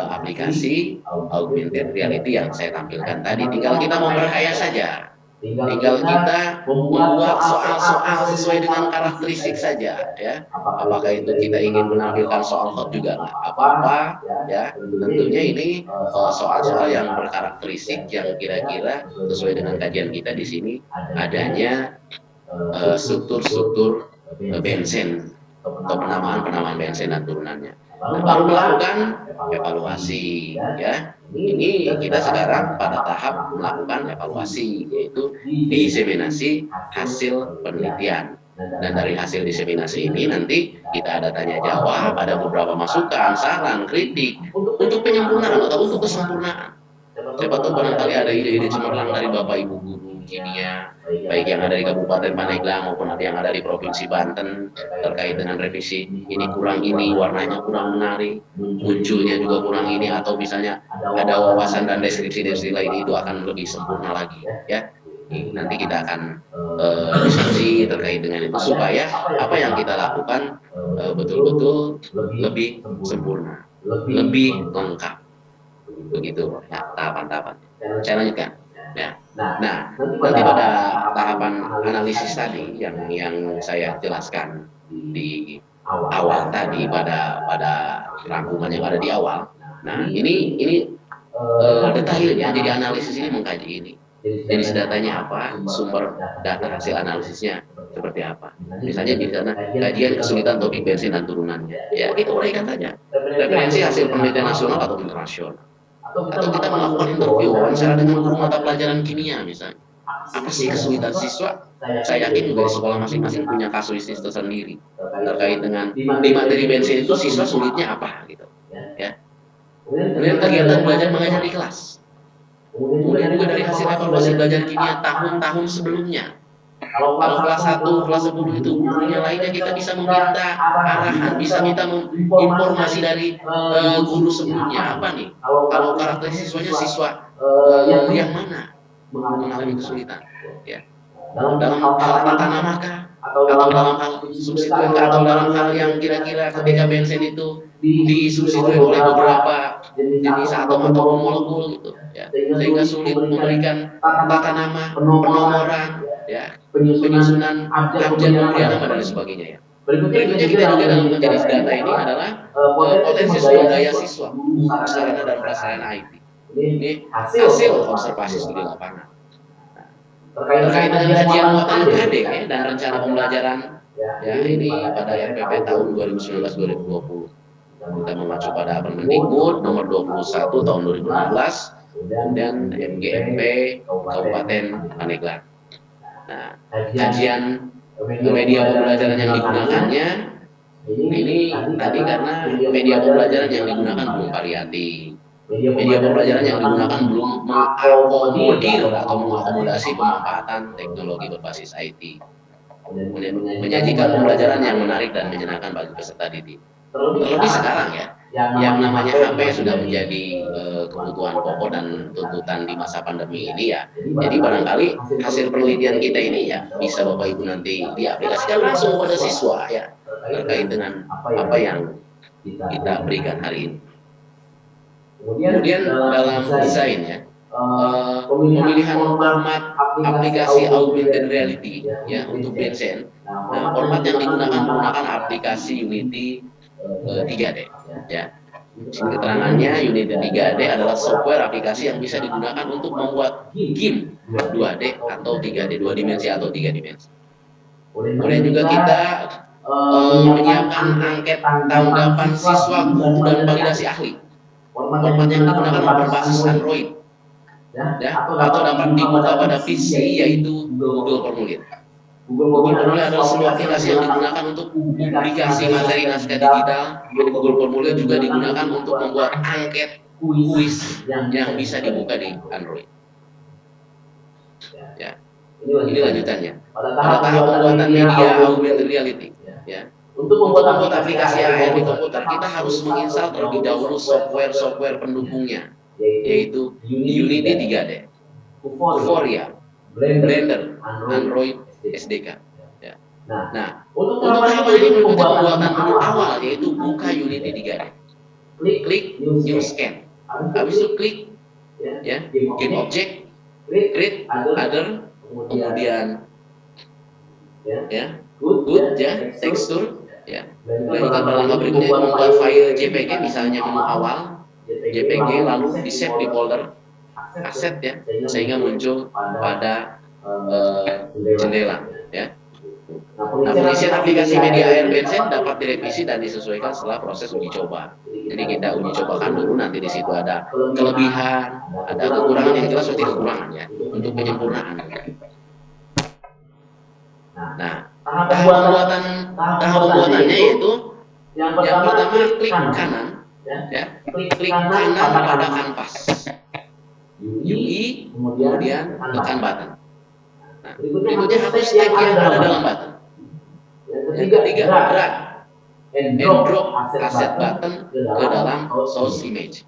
aplikasi augmented reality yang saya tampilkan tadi. Tinggal kita memperkaya saja. Tinggal kita membuat soal-soal sesuai dengan karakteristik saja, ya. Apakah itu kita ingin menampilkan soal hot juga nggak apa-apa, ya. Tentunya ini soal-soal yang berkarakteristik yang kira-kira sesuai dengan kajian kita di sini adanya struktur-struktur bensen atau penamaan bensen dan turunannya. Nah, baru melakukan evaluasi, ya. Ini kita sekarang pada tahap melakukan evaluasi, yaitu diseminasi hasil penelitian. Dan dari hasil diseminasi ini nanti kita ada tanya jawab, ada beberapa masukan, saran, kritik untuk penyempurnaan atau untuk kesempurnaan. Siapa tahu barangkali ada ide-ide cemerlang dari Bapak Ibu guru kimia, baik yang ada di Kabupaten Pandeglang maupun ada yang ada di Provinsi Banten terkait dengan revisi ini kurang, ini warnanya kurang menarik, munculnya juga kurang ini, atau misalnya ada wawasan dan deskripsi-deskripsi lain, itu akan lebih sempurna lagi, ya. Nanti kita akan diskusi terkait dengan itu supaya apa yang kita lakukan betul-betul lebih sempurna, lebih lengkap, begitu ya tahapan-tahapan. Saya lanjutkan. Ya. Nah, nanti pada tahapan analisis tadi yang saya jelaskan di awal tadi pada rangkuman yang ada di awal. Nah, ini detailnya. Jadi analisis ini mengkaji ini. Jenis datanya apa, sumber data hasil analisisnya seperti apa. Misalnya di sana kajian kesulitan topik bensin dan turunannya. Ya, kita uraikan saja. Referensi hasil penelitian nasional atau internasional. Atau kita melakukan interview wawancara dengan guru mata pelajaran kimia misalnya. Apa sih kesulitan siswa? Saya yakin juga di sekolah masing-masing punya kasuistik tersendiri terkait dengan di materi bensin itu siswa sulitnya apa gitu. Ya. Kemudian kegiatan belajar mengajar di kelas. Kemudian juga dari hasil evaluasi belajar kimia tahun-tahun sebelumnya. Kalau kelas 1, kelas 10 itu gurunya lainnya kita bisa meminta arahan, bisa minta informasi dari guru sebelumnya. Apa nih? Kalau karakteristik siswanya siswa yang mana mengalami kesulitan? Ya. Dalam hal tata nama kah? Atau dalam hal substituen kah? Atau dalam hal yang kira-kira ketika bensin itu disubstitusi oleh beberapa jenis atom atau molekul gitu, ya. Sehingga sulit memberikan tata nama, penomoran, ya, penyusunan abjad pemberian nama dan sebagainya, ya. Berikutnya kita juga dalam menjadi data ini adalah potensi sumber daya siswa, sarana dan prasarana IT. Ini hasil observasi studi lapangan. Terkait dengan kajian muatan KD dan rencana pembelajaran, ya, ini pada RPP tahun 2019-2020. Kita mengacu pada Permendikbud nomor 21 tahun 2016 dan MGMP Kabupaten Pandeglang. Nah, kajian media pembelajaran yang digunakannya ini tadi karena media pembelajaran yang digunakan belum variatif. Media pembelajaran yang digunakan belum mengakomodir atau mengakomodasi pemanfaatan teknologi berbasis IT. Kemudian menyajikan pembelajaran yang menarik dan menyenangkan bagi peserta didik. Terlebih sekarang ya, yang namanya HP sudah menjadi kebutuhan pokok dan tuntutan di masa pandemi ini ya. Jadi barangkali hasil penelitian kita ini ya bisa Bapak Ibu nanti diaplikasikan langsung kepada siswa ya terkait dengan apa yang kita berikan hari ini. Kemudian dalam desain ya, pemilihan format aplikasi augmented reality ya untuk Benzen. Nah, format yang digunakan menggunakan aplikasi Unity 3D ya. Keterangannya, Unity 3D adalah software aplikasi yang bisa digunakan untuk membuat game 2D atau 3D, 2 dimensi atau 3 dimensi. Kemudian juga kita menyiapkan angket tanggapan siswa, guru, dan validasi ahli. Format yang digunakan berbasis Android ya, atau dapat dibuka pada PC, yaitu Google Formulir. Google Formulir adalah sebuah aplikasi yang digunakan untuk publikasi materi naskah digital. Google Formulir juga digunakan untuk membuat angket kuis yang bisa dibuka di Android. Ya, ini lanjutannya. Pada tahap pembuatan media augmented reality, ya. Untuk membuat aplikasi AR di komputer, kita harus menginstal terlebih dahulu software pendukungnya, yaitu Unity 3D, Vuforia, Blender, Android SDK. Ya. Nah, untuk tahapan ini mengikuti pembuatan menu awal, yaitu buka Unity 3D. Klik New Scan. Habis itu klik ya, Game Object, Create Other, kemudian ya, Good ya, Texture ya. Dilanjutkan pada langkah berikutnya itu membuat file JPG, misalnya menu awal JPG, lalu di save di folder aset ya, sehingga muncul pada jendela ya. Nah, pengisian aplikasi media AR Benzen dapat direvisi dan disesuaikan setelah proses uji coba. Jadi kita uji cobakan dulu, nanti di situ ada kelebihan, ada kekurangan, yang jelas seperti kekurangan ya, untuk penyempurnaan. Nah, tahap pembuatannya yaitu yang pertama klik kanan ya, klik kanan pada kanvas UI, kemudian tekan button. Nah, berikutnya hapus tag yang ada dalam button. Yang ketiga, drag and drop asset button ke dalam source image.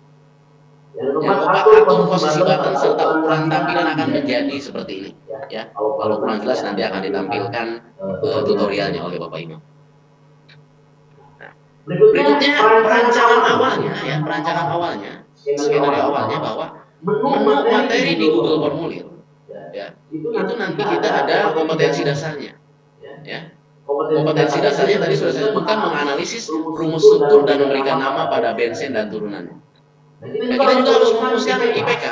Yang keempat, atur posisi button serta ukuran tampilan akan menjadi seperti ini ya. Kalau kurang jelas nanti akan ditampilkan tutorialnya oleh Bapak Ibu. Nah, berikutnya perancangan awalnya, skenario awalnya bahwa menu materi di Google Formulir ya, itu nanti kita ada kompetensi dasarnya ya. Kompetensi dasarnya tadi sudah saya sebutkan, menganalisis rumus struktur dan memberikan nama pada Benzen dan turunannya. Nah, kita juga harus merumuskan IPK,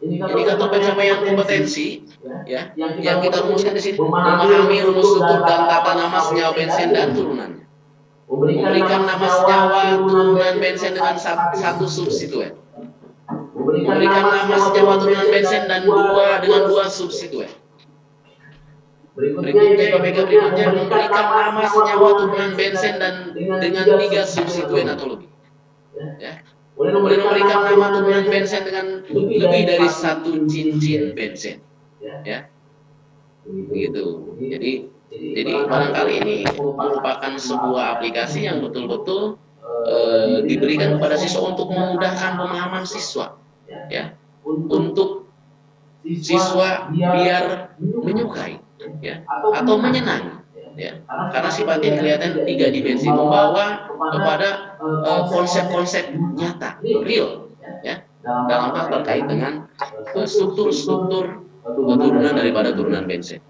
indikator pencapaian kompetensi ya, yang kita rumuskan di sini, memahami rumus struktur dan tata nama senyawa Benzen dan turunannya, memberikan nama senyawa turunan Benzen dengan satu substituen, memberikan nama senyawa turunan Benzen dan dengan dua substituen. Berikutnya memberikan nama senyawa turunan Benzen dan dengan 3 substituen atau lebih. Ya. Kemudian memberikan nama turunan Benzen dengan lebih dari 1 cincin Benzen. Ya. Begitu. Jadi barangkali ini merupakan sebuah aplikasi yang betul-betul diberikan kepada siswa untuk memudahkan pemahaman siswa. Ya. Untuk siswa biar menyukai ya, atau menyenangi ya, karena sifatnya kelihatan 3 dimensi, membawa kepada konsep-konsep nyata, real ya, dalam hal terkait dengan struktur turunan daripada turunan Benzen.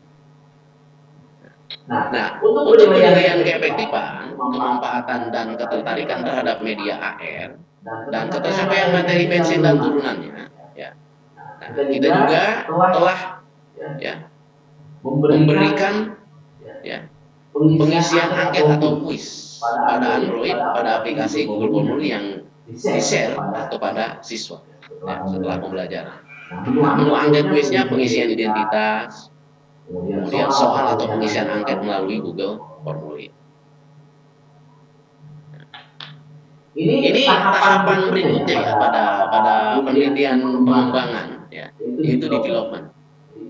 Nah, untuk penilaian keefektifan, kemanfaatan dan ketertarikan terhadap media AR dan ketercapaian materi Benzen dan turunannya ya. Nah, kita juga telah ya memberikan ya pengisian angket atau kuis pada Android pada aplikasi Google Formulir yang di-share kepada siswa ya, setelah pembelajaran. Nah, menu angket kuisnya pengisian identitas, kemudian soal atau pengisian angket melalui Google Formulir. Ini tahapan berikutnya ya pada penelitian pengembangan ya, yaitu development.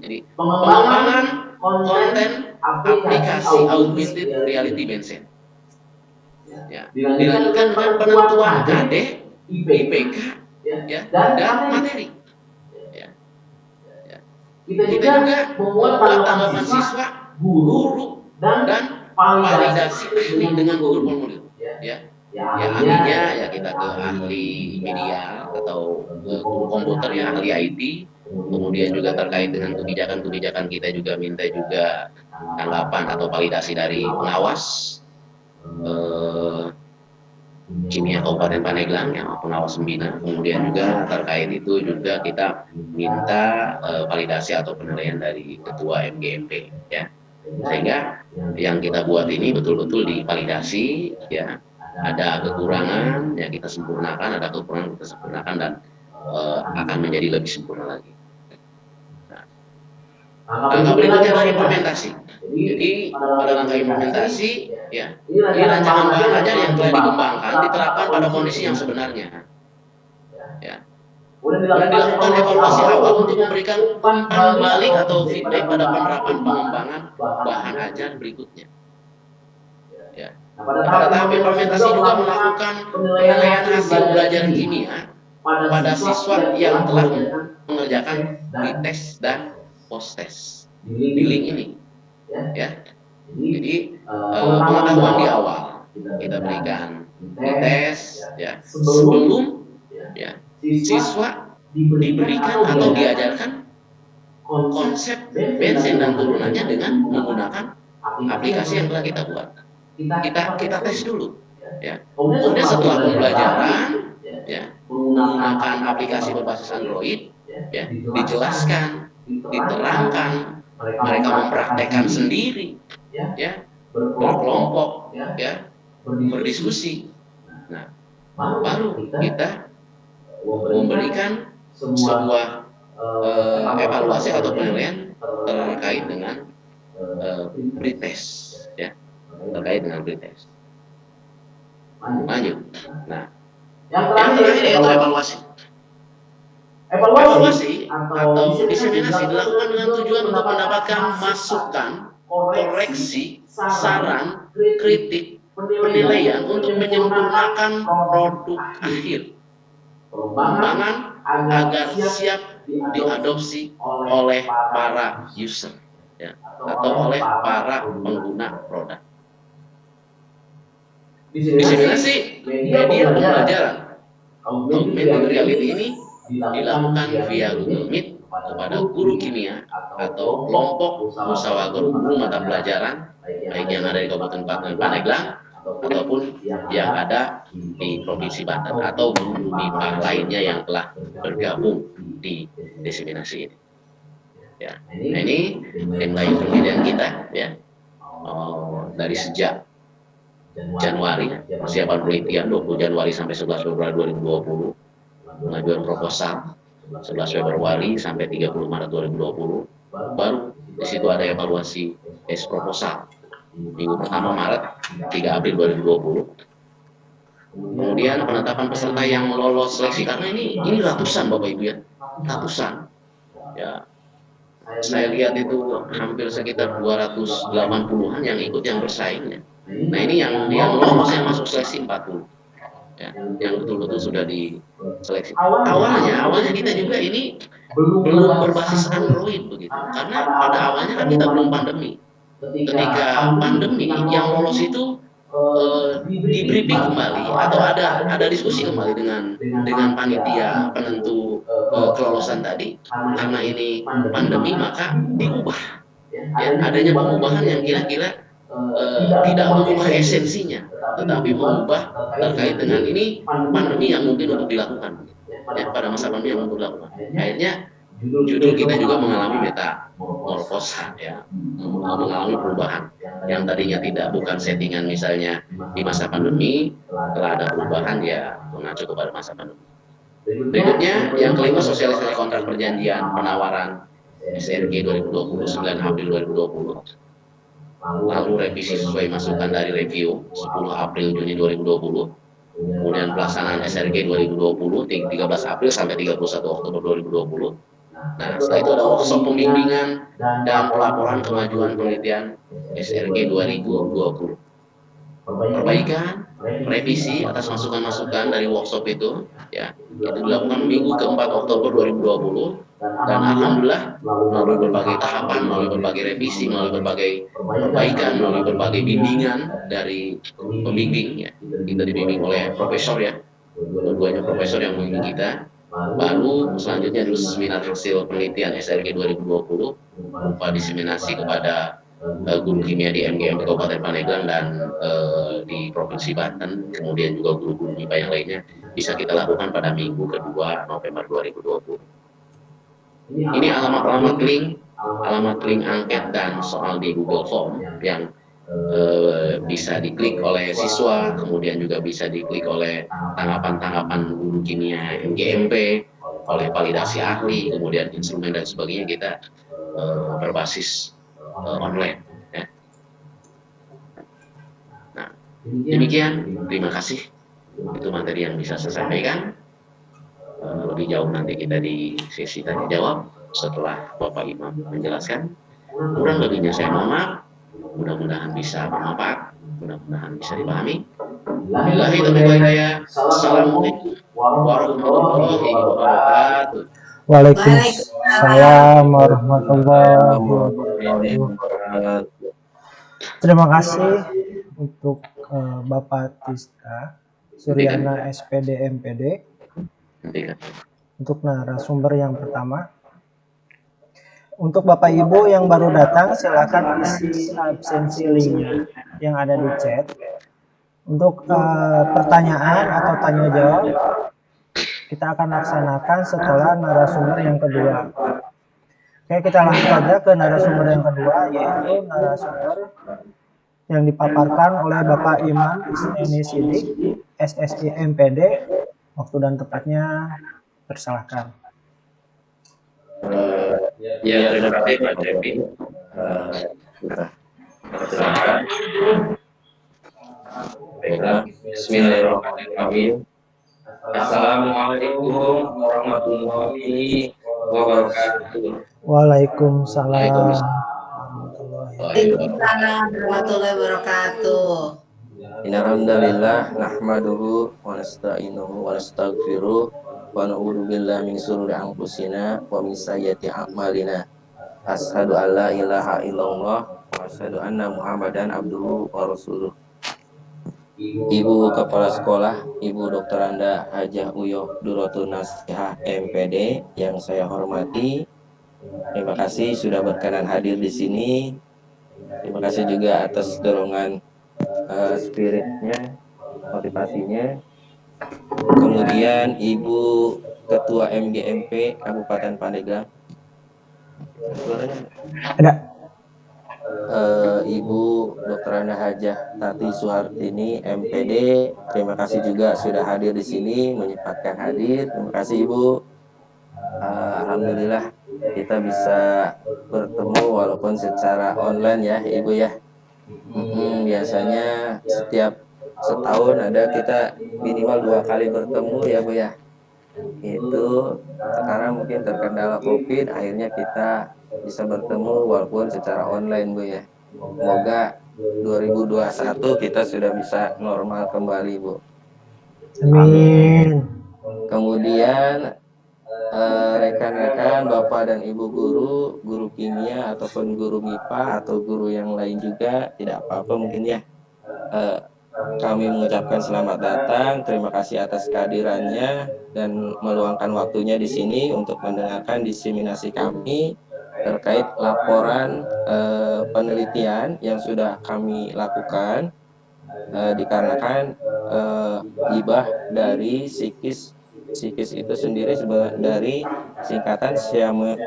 Jadi pengembangan konten aplikasi augmented reality Benzen. Ya, dilanjutkan dengan penentuan KD, IPK, ya, dan materi. Ya. Ya. Kita juga membuat tanggapan siswa, guru, dan validasi ahli dengan Google Formulir. Ya. Ya, ahlinya ya kita ke ahli media atau guru komputer ya, ahli IT. Kemudian juga terkait dengan kebijakan-kebijakan kita juga minta juga tanggapan atau validasi dari pengawas kimia Kabupaten Pandeglang yang pengawas pembina. Kemudian juga terkait itu juga kita minta validasi atau penilaian dari ketua MGMP ya. Sehingga yang kita buat ini betul-betul divalidasi ya. Ada kekurangan ya kita sempurnakan, ada kekurangan kita sempurnakan dan akan menjadi lebih sempurna lagi. Langkah berikutnya adalah implementasi. Jadi pada langkah implementasi, ya ini rancangan bahan ajar yang telah dikembangkan diterapkan pada kondisi yang sebenarnya. Ya. Kemudian dilakukan evaluasi awal untuk memberikan umpan balik atau feedback pada penerapan pengembangan bahan ajar berikutnya. Ya. Pada tahap implementasi juga melakukan penilaian hasil pembelajaran kimia pada siswa yang telah mengerjakan pretest dan post-test di link ini. Ya. Jadi pengetahuan di awal kita berikan tes ya sebelum ya siswa diberikan atau diajarkan konsep bensin dan turunannya dengan menggunakan aplikasi yang telah kita buat. Kita tes dulu ya. Kemudian setelah pembelajaran ya menggunakan aplikasi berbasis Android ya dijelaskan, diterangkan, mereka mempraktekkan sendiri ya berkelompok ya berdiskusi. Nah baru kita memberikan sebuah evaluasi atau penilaian terkait dengan pretest ya terkait dengan pretest. Lanjut. Nah yang terakhir yaitu evaluasi. Evaluasi atau diseminasi dilakukan dengan tujuan untuk mendapatkan masukan, koreksi, saran, kritik, penilaian untuk menyempurnakan produk akhir pengembangan agar siap diadopsi oleh para user ya, atau oleh para pengguna produk. Diseminasi media pembelajaran augmented reality ini dilakukan via Google Meet kepada guru kimia atau kelompok musyawarah guru mata pelajaran baik yang ada di Kabupaten Pandeglang ataupun yang ada di Provinsi Banten atau guru MIPA lainnya yang telah bergabung di diseminasi ini. Ya, nah ini timeline penelitian kita ya dari sejak Januari persiapan penelitian 20 Januari sampai 11 Februari 2020. Pengajuan proposal 11 Februari sampai 30 Maret 2020 baru di situ ada evaluasi proposal minggu pertama Maret 3 April 2020. Kemudian penetapan peserta yang lolos seleksi karena ini ratusan Bapak Ibu ya ratusan ya saya lihat itu hampir sekitar 280-an yang ikut yang bersaing ya. Nah ini yang lolos yang masuk seleksi 40 ya, yang betul-betul sudah diseleksi. Awalnya kita juga ini belum berbasis Android begitu, karena pada awalnya kan kita belum pandemi. Ketika pandemi yang lolos itu di briefing kembali atau ada diskusi kembali dengan panitia penentu kelolosan tadi karena ini pandemi maka diubah. Ya, adanya pengubahan yang kira-kira tidak mengubah esensinya, tetapi mengubah terkait dengan ini pandemi yang mungkin untuk dilakukan ya, pada masa pandemi yang untuk dilakukan. Akhirnya judul kita juga mengalami metamorfosa ya, mengalami perubahan yang tadinya bukan settingan misalnya di masa pandemi, telah ada perubahan ya mengacu kepada masa pandemi. Berikutnya yang kelima sosialisasi kontrak perjanjian penawaran SRG 2020 9 April 2020. Lalu revisi sesuai masukan dari review 10 April Juni 2020. Kemudian pelaksanaan SRG 2020 13 April sampai 31 Oktober 2020. Nah, setelah itu ada workshop pembimbingan dan pelaporan kemajuan penelitian SRG 2020. Perbaikan, revisi atas masukan-masukan dari workshop itu ya, itu dilakukan minggu ke-4 Oktober 2020. Dan alhamdulillah melalui berbagai tahapan, melalui berbagai revisi, melalui berbagai perbaikan, melalui berbagai bimbingan dari pembimbing ya, kita dibimbing oleh profesor ya, dua-duanya profesor yang membimbing kita, Baru selanjutnya adalah seminar hasil penelitian SRG 2020 berupa diseminasi kepada guru kimia di MGM Kabupaten Pandeglang dan di Provinsi Banten, kemudian juga guru-guru MIPA yang lainnya bisa kita lakukan pada minggu kedua November 2020. Ini alamat link angket dan soal di Google Form yang bisa diklik oleh siswa, kemudian juga bisa diklik oleh tanggapan-tanggapan guru kimia MGMP, oleh validasi ahli, kemudian instrumen dan sebagainya kita berbasis online. Ya. Nah, demikian, terima kasih. Itu materi yang bisa saya sampaikan. Lebih jauh nanti kita di sesi tanya jawab setelah Bapak Imam menjelaskan. Kurang lebihnya saya mohon maaf. Mudah-mudahan bisa bermanfaat, mudah-mudahan bisa dipahami. Billahi taufiq wal hidayah. Assalamualaikum warahmatullahi wabarakatuh. Waalaikumsalam warahmatullahi wabarakatuh. Terima kasih untuk Bapak Tista Suryana SPD MPD untuk narasumber yang pertama. Untuk Bapak Ibu yang baru datang, silakan isi absensi link yang ada di chat. Untuk pertanyaan atau tanya jawab, kita akan laksanakan setelah narasumber yang kedua. Oke, kita langsung saja ke narasumber yang kedua, yaitu narasumber yang dipaparkan oleh Bapak Imam Isneni Sidik, SSI MPD. Waktu dan tempatnya persilahkan. Ya, terima kasih Pak Cepi. Silakan. Baiklah, bismillahirrahmanirrahim. Assalamualaikum warahmatullahi wabarakatuh. Waalaikumsalam warahmatullahi wabarakatuh. Innalhamdalillah nahmaduhu wa nasta'inuhu wa nastaghfiruh wa na'udzu billahi min shururi anfusina wa min sayyiati a'malina. Asyhadu an la ilaha illallah wa asyhadu anna Muhammadan abduhu wa rasuluh. Ibu Kepala Sekolah, Ibu Dr. Anda Hajah Uyoh Duratun Nasihah MPD yang saya hormati, terima kasih sudah berkenan hadir di sini. Terima kasih juga atas dorongan spiritnya, motivasinya. Kemudian Ibu Ketua MGMP Kabupaten Pandeglang. Ada. Ibu Dr. Anda Hajah Tati Suhartini MPD, terima kasih juga sudah hadir di sini, menyempatkan hadir. Terima kasih Ibu. Alhamdulillah kita bisa bertemu walaupun secara online ya Ibu ya. Biasanya setiap setahun ada kita minimal 2 kali bertemu ya Bu ya. Itu sekarang mungkin terkendala COVID, akhirnya kita bisa bertemu walaupun secara online Bu ya. Semoga 2021 kita sudah bisa normal kembali Bu. Amin. Kemudian rekan-rekan Bapak dan Ibu guru kimia ataupun guru MIPA atau guru yang lain juga, tidak apa-apa mungkin ya. Kami mengucapkan selamat datang, terima kasih atas kehadirannya dan meluangkan waktunya di sini untuk mendengarkan diseminasi kami terkait laporan penelitian yang sudah kami lakukan dikarenakan hibah dari psikis itu sendiri dari singkatan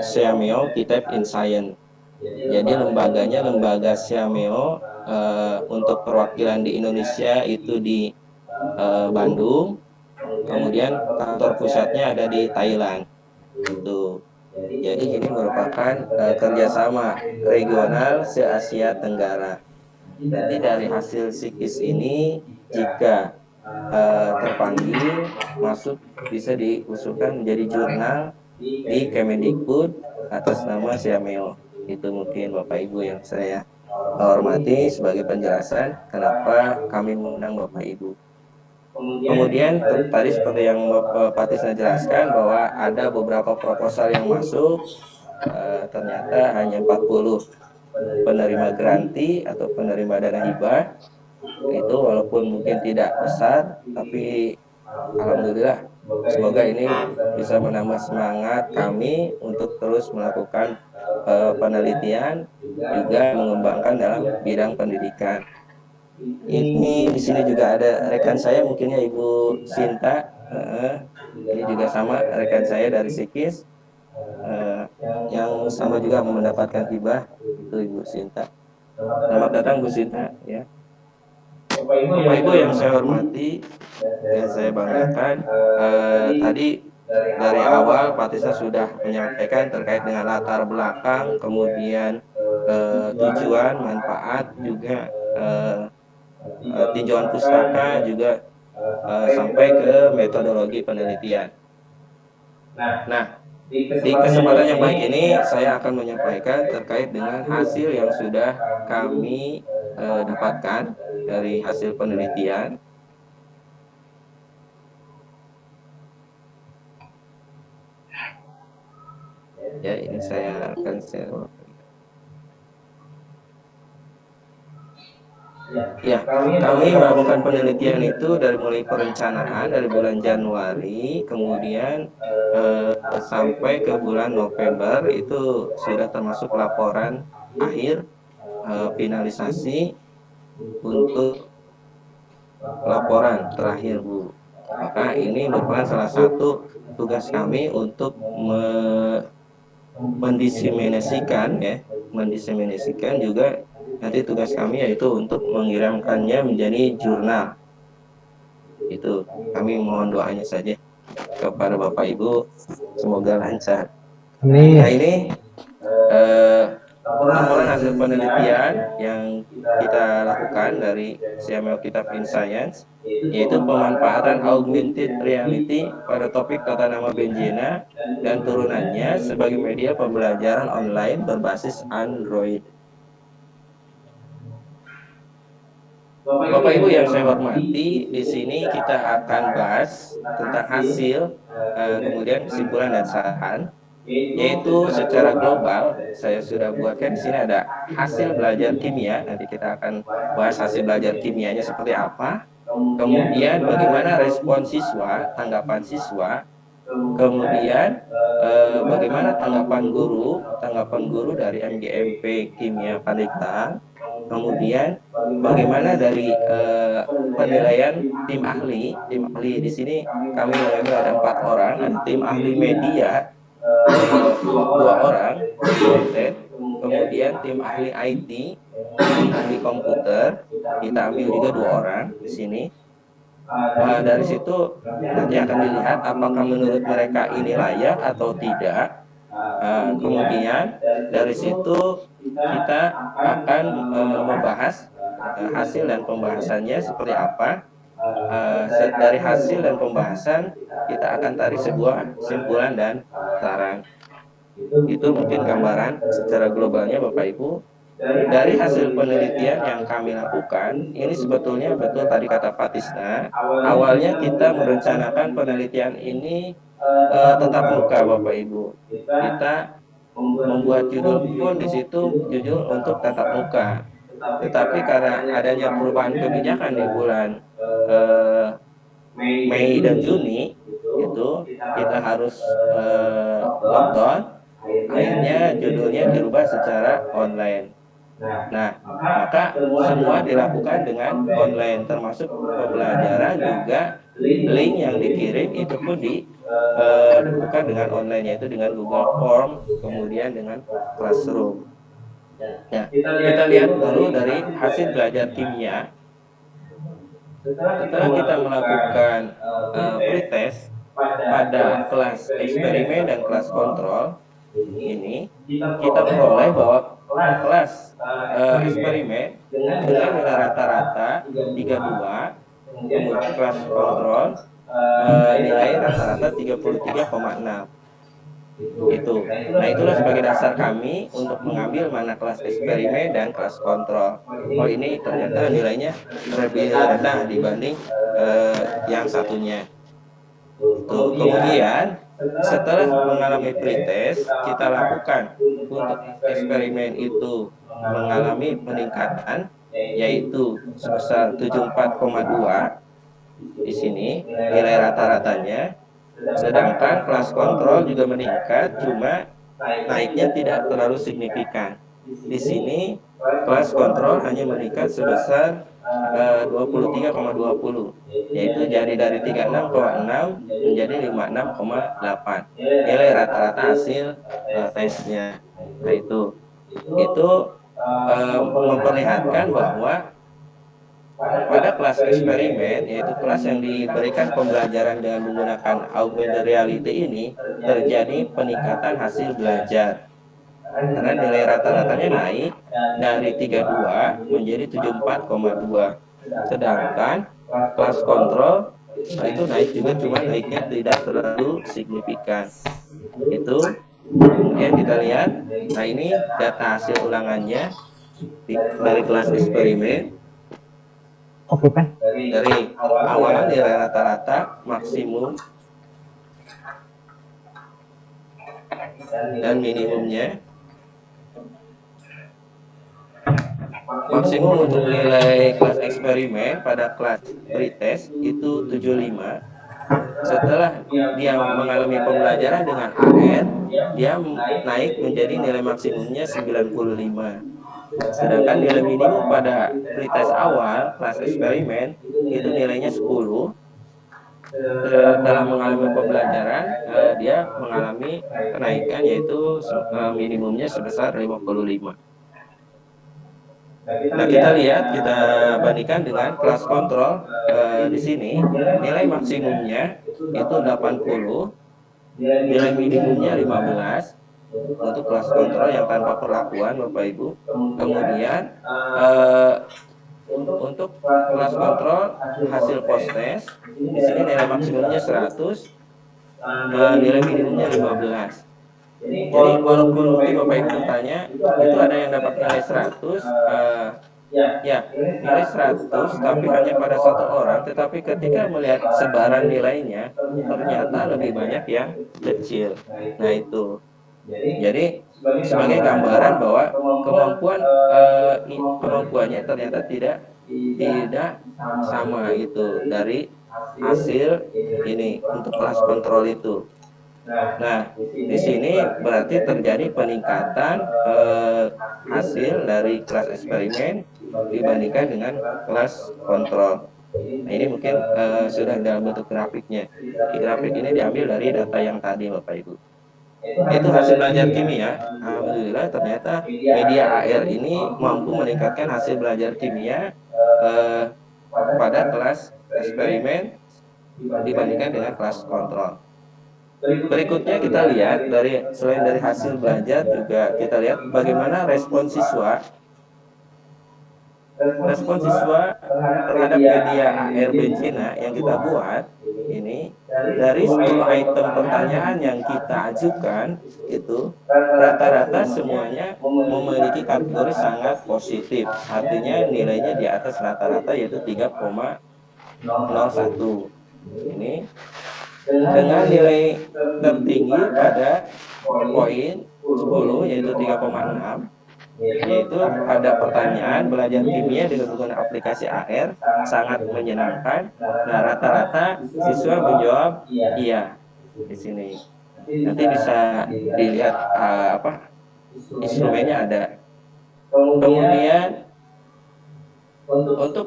Siameo Kitab in Science. Jadi lembaganya lembaga Siameo untuk perwakilan di Indonesia itu di Bandung, kemudian kantor pusatnya ada di Thailand. Itu. Jadi ini merupakan kerjasama regional se-Asia Tenggara. Jadi dari hasil psikis ini jika terpanggil masuk bisa diusulkan menjadi jurnal di Kemendikbud atas nama Siameo. Itu mungkin Bapak Ibu yang saya hormati sebagai penjelasan kenapa kami mengundang Bapak Ibu. Kemudian tadi seperti yang Pak Tisna jelaskan bahwa ada beberapa proposal yang masuk, ternyata hanya 40 penerima granti atau penerima dana hibah. Itu walaupun mungkin tidak besar, tapi Alhamdulillah, semoga ini bisa menambah semangat kami untuk terus melakukan penelitian, juga mengembangkan dalam bidang pendidikan. Ini di sini juga ada rekan saya, mungkinnya Ibu Sinta. Ini juga sama rekan saya dari Sikis, yang sama juga mendapatkan hibah, itu Ibu Sinta. Selamat datang Bu Sinta ya. Bapak Ibu yang saya hormati dan saya banggakan, tadi dari awal Pak Tisna sudah menyampaikan terkait dengan latar belakang, kemudian tujuan, manfaat, juga tinjauan pustaka, juga sampai ke metodologi penelitian. Nah, di kesempatan yang baik ini saya akan menyampaikan terkait dengan hasil yang sudah kami dapatkan dari hasil penelitian. Ya, ini saya akan share. Ya, kami melakukan penelitian itu dari mulai perencanaan dari bulan Januari, kemudian sampai ke bulan November itu sudah termasuk laporan akhir, finalisasi untuk laporan terakhir, Bu. Maka ini merupakan salah satu tugas kami untuk mendiseminasikan juga nanti tugas kami yaitu untuk mengirimkannya menjadi jurnal. Itu kami mohon doanya saja kepada Bapak Ibu, semoga lancar. Nah, ini laporan hasil penelitian yang kita lakukan dari CML Kitab in Science, yaitu pemanfaatan augmented reality pada topik tata nama Benjena dan turunannya sebagai media pembelajaran online berbasis Android. Bapak Ibu yang saya hormati, di sini kita akan bahas tentang hasil, kemudian kesimpulan dan saran, yaitu secara global. Saya sudah buatkan di sini ada hasil belajar kimia. Nanti kita akan bahas hasil belajar kimianya seperti apa. Kemudian bagaimana respon siswa, tanggapan siswa. Kemudian bagaimana tanggapan guru dari MGMP Kimia Pandeglang. Kemudian bagaimana dari penilaian tim ahli di sini kami mengambil ada 4 orang, ada tim ahli media 2 orang, konten, kemudian tim ahli IT, ahli komputer, kita ambil juga 2 orang di sini. Dari situ nanti akan dilihat apakah menurut mereka ini layak atau tidak. Kemudian dari situ kita akan membahas hasil dan pembahasannya seperti apa. Dari hasil dan pembahasan kita akan tarik sebuah kesimpulan dan saran. Itu mungkin gambaran secara globalnya Bapak Ibu. Dari hasil penelitian yang kami lakukan, ini sebetulnya betul tadi kata Pak Tisna, awalnya kita merencanakan penelitian ini tetap muka Bapak Ibu. Kita membuat judul pun di situ judul untuk tatap muka. Tetapi karena adanya perubahan kebijakan di bulan Mei dan Juni, itu kita harus lockdown, akhirnya judulnya dirubah secara online. Nah, maka semua dilakukan dengan online, termasuk pembelajaran juga link yang dikirim itu pun dilakukan dengan online, yaitu dengan Google Form, kemudian dengan Classroom. Nah, kita lihat dulu dari hasil belajar kimia. Setelah kita melakukan pretest pada kelas eksperimen dan kelas kontrol, ini kita peroleh bahwa kelas eksperimen dengan nilai rata-rata 32, kemudian kelas kontrol nilai rata-rata 33,6. Itu. Nah, itulah sebagai dasar kami untuk mengambil mana kelas eksperimen dan kelas kontrol. Oh, ini ternyata nilainya lebih rendah dibanding yang satunya. Itu. Kemudian setelah mengalami pretest, kita lakukan untuk eksperimen itu mengalami peningkatan, yaitu sebesar 74,2. di sini nilai rata-ratanya, sedangkan kelas kontrol juga meningkat, cuma naiknya tidak terlalu signifikan. Di sini kelas kontrol hanya meningkat sebesar 23,20, yaitu jadi dari 36,6 menjadi 56,8 nilai rata-rata hasil tesnya. Nah itu memperlihatkan bahwa pada kelas eksperimen, yaitu kelas yang diberikan pembelajaran dengan menggunakan augmented reality ini, terjadi peningkatan hasil belajar. Karena nilai rata-ratanya naik dari 32 menjadi 74,2. Sedangkan kelas kontrol itu naik juga, cuma naiknya tidak terlalu signifikan. Itu kemudian kita lihat, nah ini data hasil ulangannya dari kelas eksperimen. Oke, Pen. Dari awal nilai rata-rata, maksimum, dan minimumnya. Maksimum untuk nilai kelas eksperimen pada kelas pretest itu 75. Setelah dia mengalami pembelajaran dengan AR, dia naik menjadi nilai maksimumnya 95. Sedangkan nilai minimum pada pretest awal kelas eksperimen itu nilainya 10. Dalam mengalami pembelajaran, dia mengalami kenaikan, yaitu minimumnya sebesar 55. Nah, kita lihat, kita bandingkan dengan kelas kontrol. Di sini nilai maksimumnya itu 80, nilai minimumnya 15 untuk kelas kontrol yang tanpa perlakuan, Bapak Ibu. Kemudian untuk kelas kontrol hasil post test, di sini nilai maksimumnya 100, nilai minimumnya 15. Jadi walaupun mungkin Bapak Ibu bertanya, itu ada yang dapat nilai 100, ya nilai 100 tapi hanya pada satu orang, tetapi ketika melihat sebaran nilainya ternyata lebih banyak yang kecil. Nah itu, jadi sebagai gambaran bahwa kemampuannya ternyata tidak sama gitu dari hasil ini untuk kelas kontrol itu. Nah, di sini berarti terjadi peningkatan hasil dari kelas eksperimen dibandingkan dengan kelas kontrol. Nah, ini mungkin sudah dalam bentuk grafiknya. Di grafik ini diambil dari data yang tadi, Bapak Ibu. Itu hasil belajar kimia. Alhamdulillah ternyata media AR ini mampu meningkatkan hasil belajar kimia pada kelas eksperimen dibandingkan dengan kelas kontrol. Berikutnya kita lihat, selain dari hasil belajar juga kita lihat bagaimana respon siswa terhadap media AR Bencina yang kita buat ini. Dari 10 item pertanyaan yang kita ajukan itu rata-rata semuanya memiliki kategori sangat positif, artinya nilainya di atas rata-rata, yaitu 3,01. Ini dengan nilai tertinggi pada poin 10, yaitu 3,6, yaitu ada pertanyaan belajar kimia dengan menggunakan aplikasi AR sangat menyenangkan. Nah, rata-rata siswa menjawab iya di sini. Nanti bisa dilihat instrumennya ada. Kemudian untuk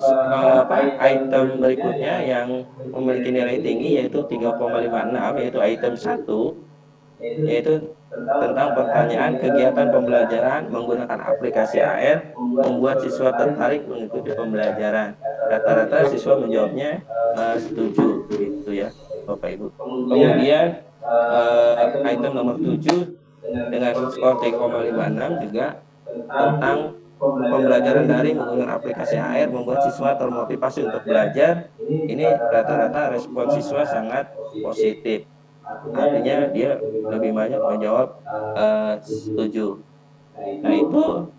item berikutnya yang memiliki nilai tinggi yaitu 3,56, yaitu item 1, yaitu tentang pertanyaan kegiatan pembelajaran menggunakan aplikasi AR membuat siswa tertarik mengikuti pembelajaran. Rata-rata siswa menjawabnya setuju, gitu ya Bapak Ibu. Kemudian item nomor 7 dengan skor 3,56 juga tentang pembelajaran daring menggunakan aplikasi AR membuat siswa termotivasi untuk belajar. Ini rata-rata respon siswa sangat positif, artinya dia lebih banyak menjawab setuju. Nah itu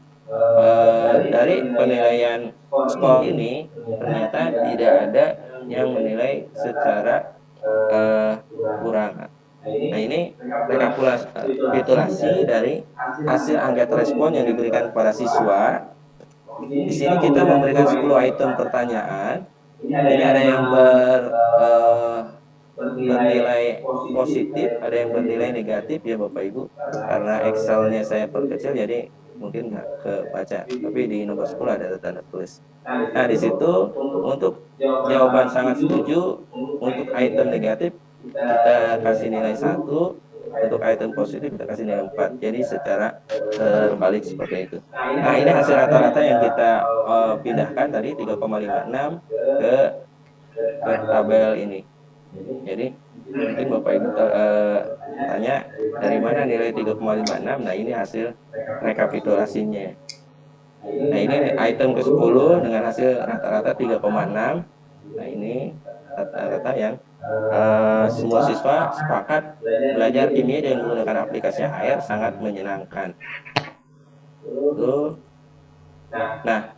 dari penilaian skor ini ternyata tidak ada yang menilai secara kurang. Nah ini rekapitulasi dari hasil angket respon yang diberikan kepada siswa. Di sini kita memberikan 10 item pertanyaan Ini ada yang bernilai positif, ada yang bernilai negatif ya Bapak Ibu. Karena Excelnya saya perkecil jadi mungkin nggak kebaca, tapi di nomor 10 ada tanda tulis. Nah di situ untuk jawaban sangat setuju, untuk item negatif kita kasih nilai 1, untuk item positif kita kasih nilai 4. Jadi secara terbalik seperti itu. Nah ini hasil rata-rata yang kita pindahkan tadi 3,56 ke tabel ini. Jadi mungkin Bapak Ibu tanya dari mana nilai 3,56. Nah ini hasil rekapitulasinya. Nah ini item ke-10 dengan hasil rata-rata 3,6. Nah ini rata-rata yang semua siswa sepakat belajar kimia dengan menggunakan aplikasi HR sangat menyenangkan. Nah,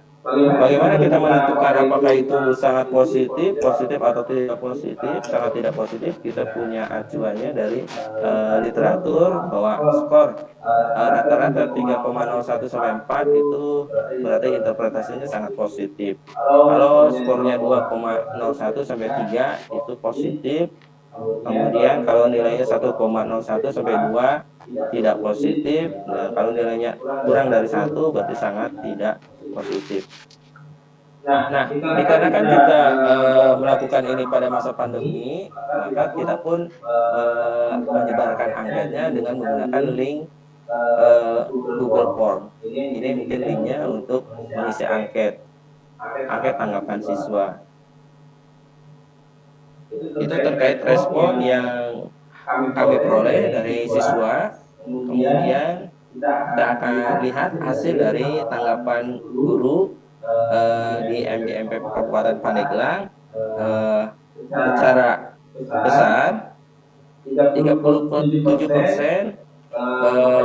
bagaimana kita menentukan apakah itu sangat positif, positif atau tidak positif, sangat tidak positif? Kita punya acuannya dari literatur bahwa skor rata-rata 3,01 sampai 4 itu berarti interpretasinya sangat positif. Kalau skornya 2,01 sampai 3 itu positif. Kemudian kalau nilainya 1,01 sampai 2 tidak positif. Nah, kalau nilainya kurang dari 1 berarti sangat tidak positif. Nah, dikarenakan kita melakukan ini pada masa pandemi, maka kita pun menyebarkan angkanya dengan menggunakan link Google Form. Ini mungkin linknya untuk mengisi angket tanggapan siswa. Itu terkait respon yang kami peroleh dari siswa. Kemudian kita akan lihat hasil dari tanggapan guru di MGMP Kabupaten Pandeglang. Secara besar 37%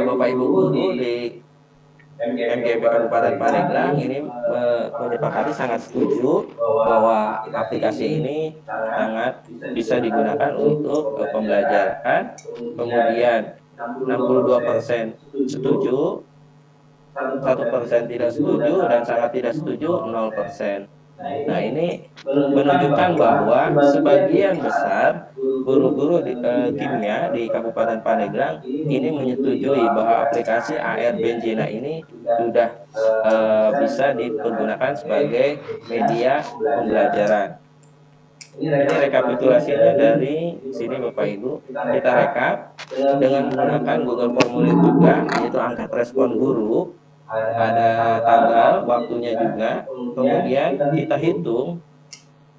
Bapak Ibu guru di MGMP Kabupaten Pandeglang ini menyepakati sangat setuju bahwa aplikasi ini sangat bisa digunakan untuk pembelajaran. Kemudian 62% setuju, 1% tidak setuju, dan sangat tidak setuju 0%. Nah ini menunjukkan bahwa sebagian besar guru-guru kimia di Kabupaten Pandeglang ini menyetujui bahwa aplikasi AR Benzena ini sudah bisa dipergunakan sebagai media pembelajaran. Ini rekapitulasinya dari sini Bapak Ibu. Kita rekap dengan menggunakan Google Formulir juga, yaitu angkat respon guru, ada tanggal, waktunya juga. Kemudian kita hitung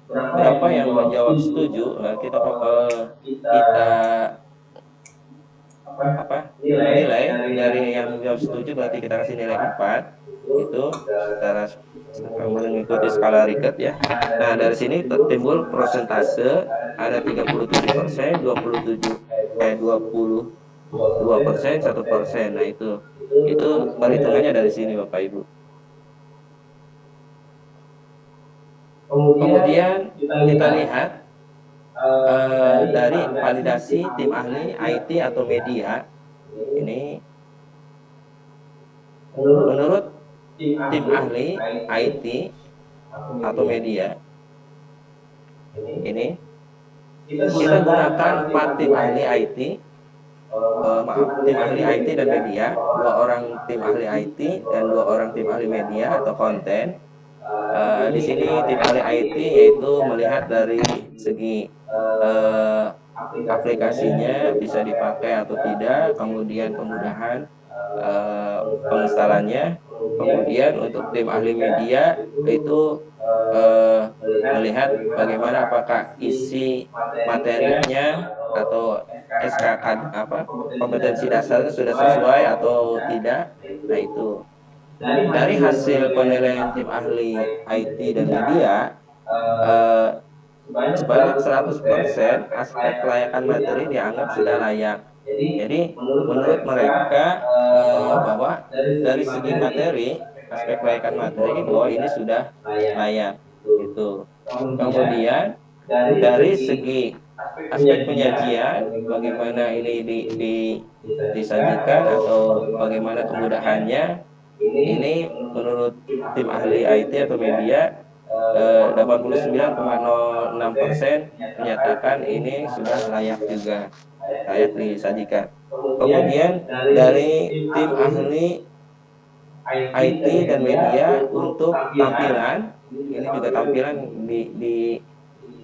berapa yang menjawab setuju. Kita nilai dari yang menjawab setuju, berarti kita kasih nilai 4. Itu secara mengikuti skala Likert ya. Nah dari sini timbul persentase, ada 37%, 22%, 1%. Nah itu perhitungannya dari sini Bapak Ibu. Kemudian kita lihat dari validasi tim ahli IT atau media. Ini menurut tim ahli IT atau media ini kita gunakan 4 tim ahli IT. Tim ahli IT dan media, 2 orang tim ahli IT dan 2 orang tim ahli media atau konten. Di sini tim ahli IT yaitu melihat dari segi aplikasinya bisa dipakai atau tidak, kemudian kemudahan penginstalannya. Kemudian untuk tim ahli media itu melihat bagaimana apakah isi materinya atau SKK kompetensi dasarnya sudah sesuai atau tidak. Nah itu dari hasil penilaian tim ahli IT dan media, sebanyak 100% aspek kelayakan materi dianggap sudah layak. Jadi menurut mereka bahwa dari segi materi, aspek kelayakan materi bahwa ini sudah layak gitu. Kemudian dari segi aspek penyajian, bagaimana ini disajikan atau bagaimana kemudahannya, ini menurut tim ahli IT atau media 89,06% menyatakan ini sudah layak juga, layak disajikan. Kemudian dari tim ahli IT dan media untuk tampilan, ini juga tampilan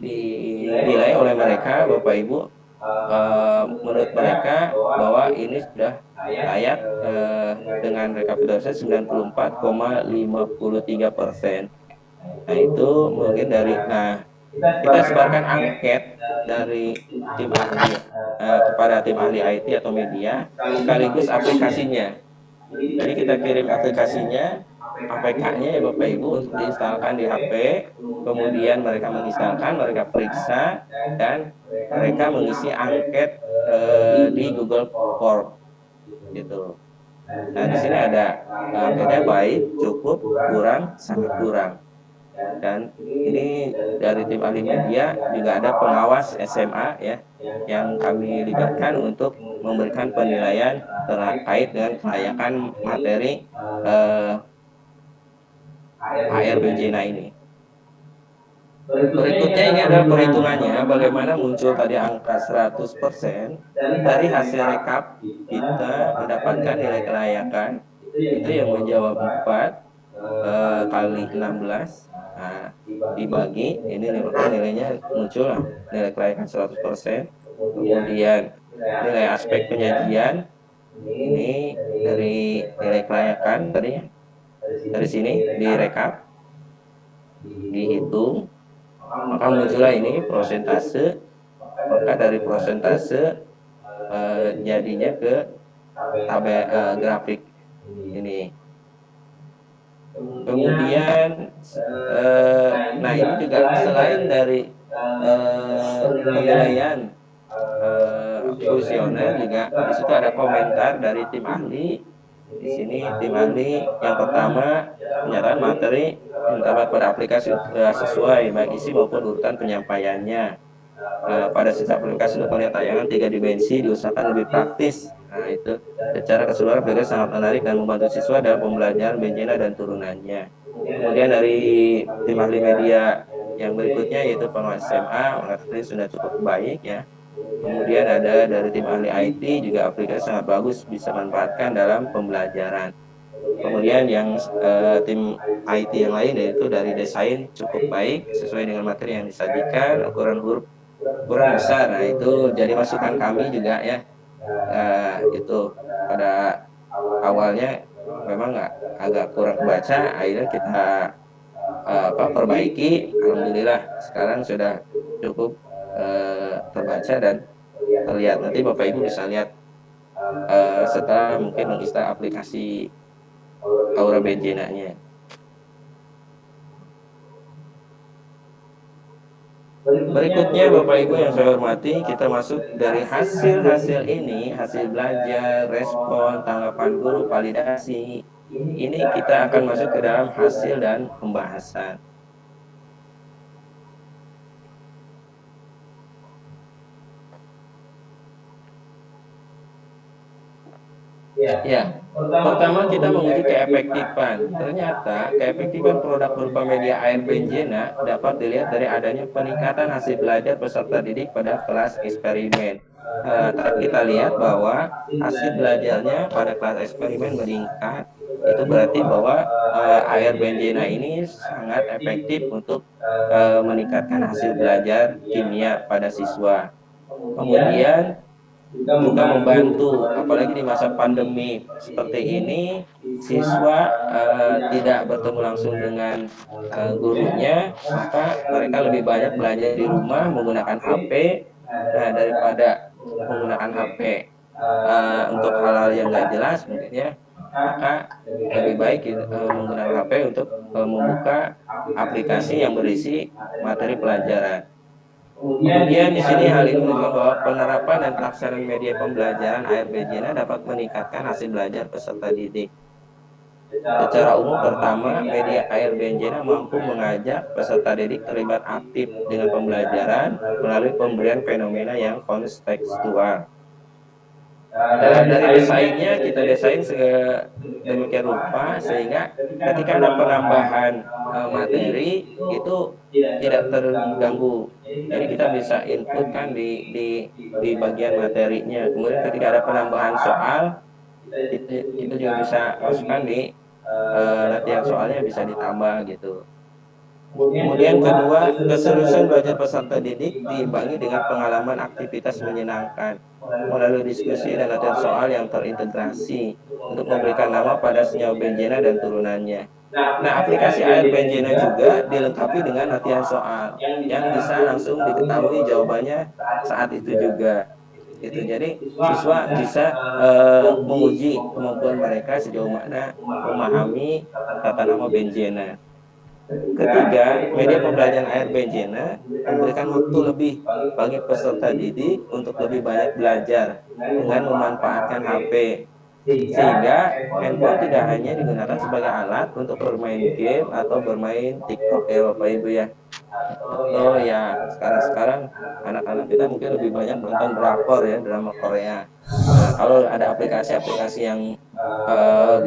dinilai oleh mereka, Bapak Ibu. Menurut mereka bahwa ini sudah layak dengan rekapitulasi 94,53%. Nah itu mungkin kita sebarkan angket dari tim ahli kepada tim ahli IT atau media sekaligus aplikasinya. Jadi kita kirim aplikasinya, APK-nya ya Bapak Ibu untuk diinstalkan di HP, kemudian mereka menginstalkan, mereka periksa, dan mereka mengisi angket di Google Form gitu. Nah di sini ada angketnya baik, cukup, kurang, sangat kurang. Dan ini dari tim ahli media juga ada pengawas SMA ya yang kami libatkan untuk memberikan penilaian terkait dengan kelayakan materi ARBJNA ini. Berikutnya ini adalah perhitungannya bagaimana muncul tadi angka 100%. Dari hasil rekap kita mendapatkan nilai kelayakan itu yang menjawab 4 kali 16. Nah, dibagi ini nilainya muncul nilai kelayakan 100%. Kemudian nilai aspek penyajian ini dari nilai kelayakan tadi dari sini direkap, dihitung, maka muncullah ini prosentase. Maka dari prosentase jadinya ke tabel grafik ini. Kemudian nah ini juga selain dari penilaian kuesioner juga di situ ada komentar dari tim ahli. Di sini tim ahli yang pertama menyatakan materi yang terdapat pada aplikasi sudah sesuai baik isi maupun urutan penyampaiannya. Pada setiap aplikasi untuk melihat tayangan 3 dimensi diusahakan lebih praktis. Nah itu secara keseluruhan aplikasi sangat menarik dan membantu siswa dalam pembelajaran BenJena dan turunannya. Kemudian dari tim ahli media yang berikutnya yaitu pengawas SMA mengatakan sudah cukup baik ya. Kemudian ada dari tim ahli IT juga aplikasi sangat bagus bisa manfaatkan dalam pembelajaran. Kemudian yang tim IT yang lain yaitu dari desain cukup baik sesuai dengan materi yang disajikan, ukuran huruf kurang besar. Nah itu jadi masukan kami juga ya. Itu pada awalnya memang agak kurang baca, akhirnya kita perbaiki. Alhamdulillah sekarang sudah cukup terbaca dan terlihat. Nanti Bapak Ibu bisa lihat setelah mungkin menginstal aplikasi Aura BenJena-nya. Berikutnya Bapak Ibu yang saya hormati, kita masuk dari hasil ini, hasil belajar, respon, tanggapan guru, validasi. Ini kita akan masuk ke dalam hasil dan pembahasan. Ya, pertama kita menguji keefektifan. Ternyata keefektifan produk berupa media AR BenJena dapat dilihat dari adanya peningkatan hasil belajar peserta didik pada kelas eksperimen. Kita lihat bahwa hasil belajarnya pada kelas eksperimen meningkat. Itu berarti bahwa AR BenJena ini sangat efektif untuk meningkatkan hasil belajar kimia pada siswa. Kemudian juga membantu, apalagi di masa pandemi seperti ini, siswa tidak bertemu langsung dengan gurunya, maka mereka lebih banyak belajar di rumah menggunakan HP. Nah, daripada menggunakan HP untuk hal-hal yang nggak jelas mungkin ya, maka lebih baik menggunakan HP untuk membuka aplikasi yang berisi materi pelajaran. Kemudian di sini hal ini menunjukkan bahwa penerapan dan pelaksanaan media pembelajaran AR BenJena dapat meningkatkan hasil belajar peserta didik. Secara umum pertama, media AR BenJena mampu mengajak peserta didik terlibat aktif dengan pembelajaran melalui pemberian fenomena yang kontekstual. Dari desainnya kita desain sedemikian rupa sehingga ketika ada penambahan materi itu tidak terganggu. Jadi kita bisa input kan di bagian materinya. Kemudian ketika ada penambahan soal itu juga bisa masukkan di latihan soalnya bisa ditambah gitu. Kemudian kedua, keseriusan belajar peserta didik diimbangi dengan pengalaman aktivitas menyenangkan melalui diskusi dan latihan soal yang terintegrasi untuk memberikan nama pada senyawa benzena dan turunannya. Nah, aplikasi air benzena juga dilengkapi dengan latihan soal yang bisa langsung diketahui jawabannya saat itu juga. Gitu. Jadi siswa bisa menguji kemampuan mereka sejauh mana memahami tata nama benzena. Ketiga, media pembelajaran air benzena memberikan waktu lebih bagi peserta didik untuk lebih banyak belajar dengan memanfaatkan HP. Sehingga handphone tidak hanya digunakan sebagai alat untuk bermain game atau bermain TikTok ya Bapak Ibu ya. Atau ya sekarang anak-anak kita mungkin lebih banyak nonton drakor ya, drama Korea. Nah, kalau ada aplikasi-aplikasi yang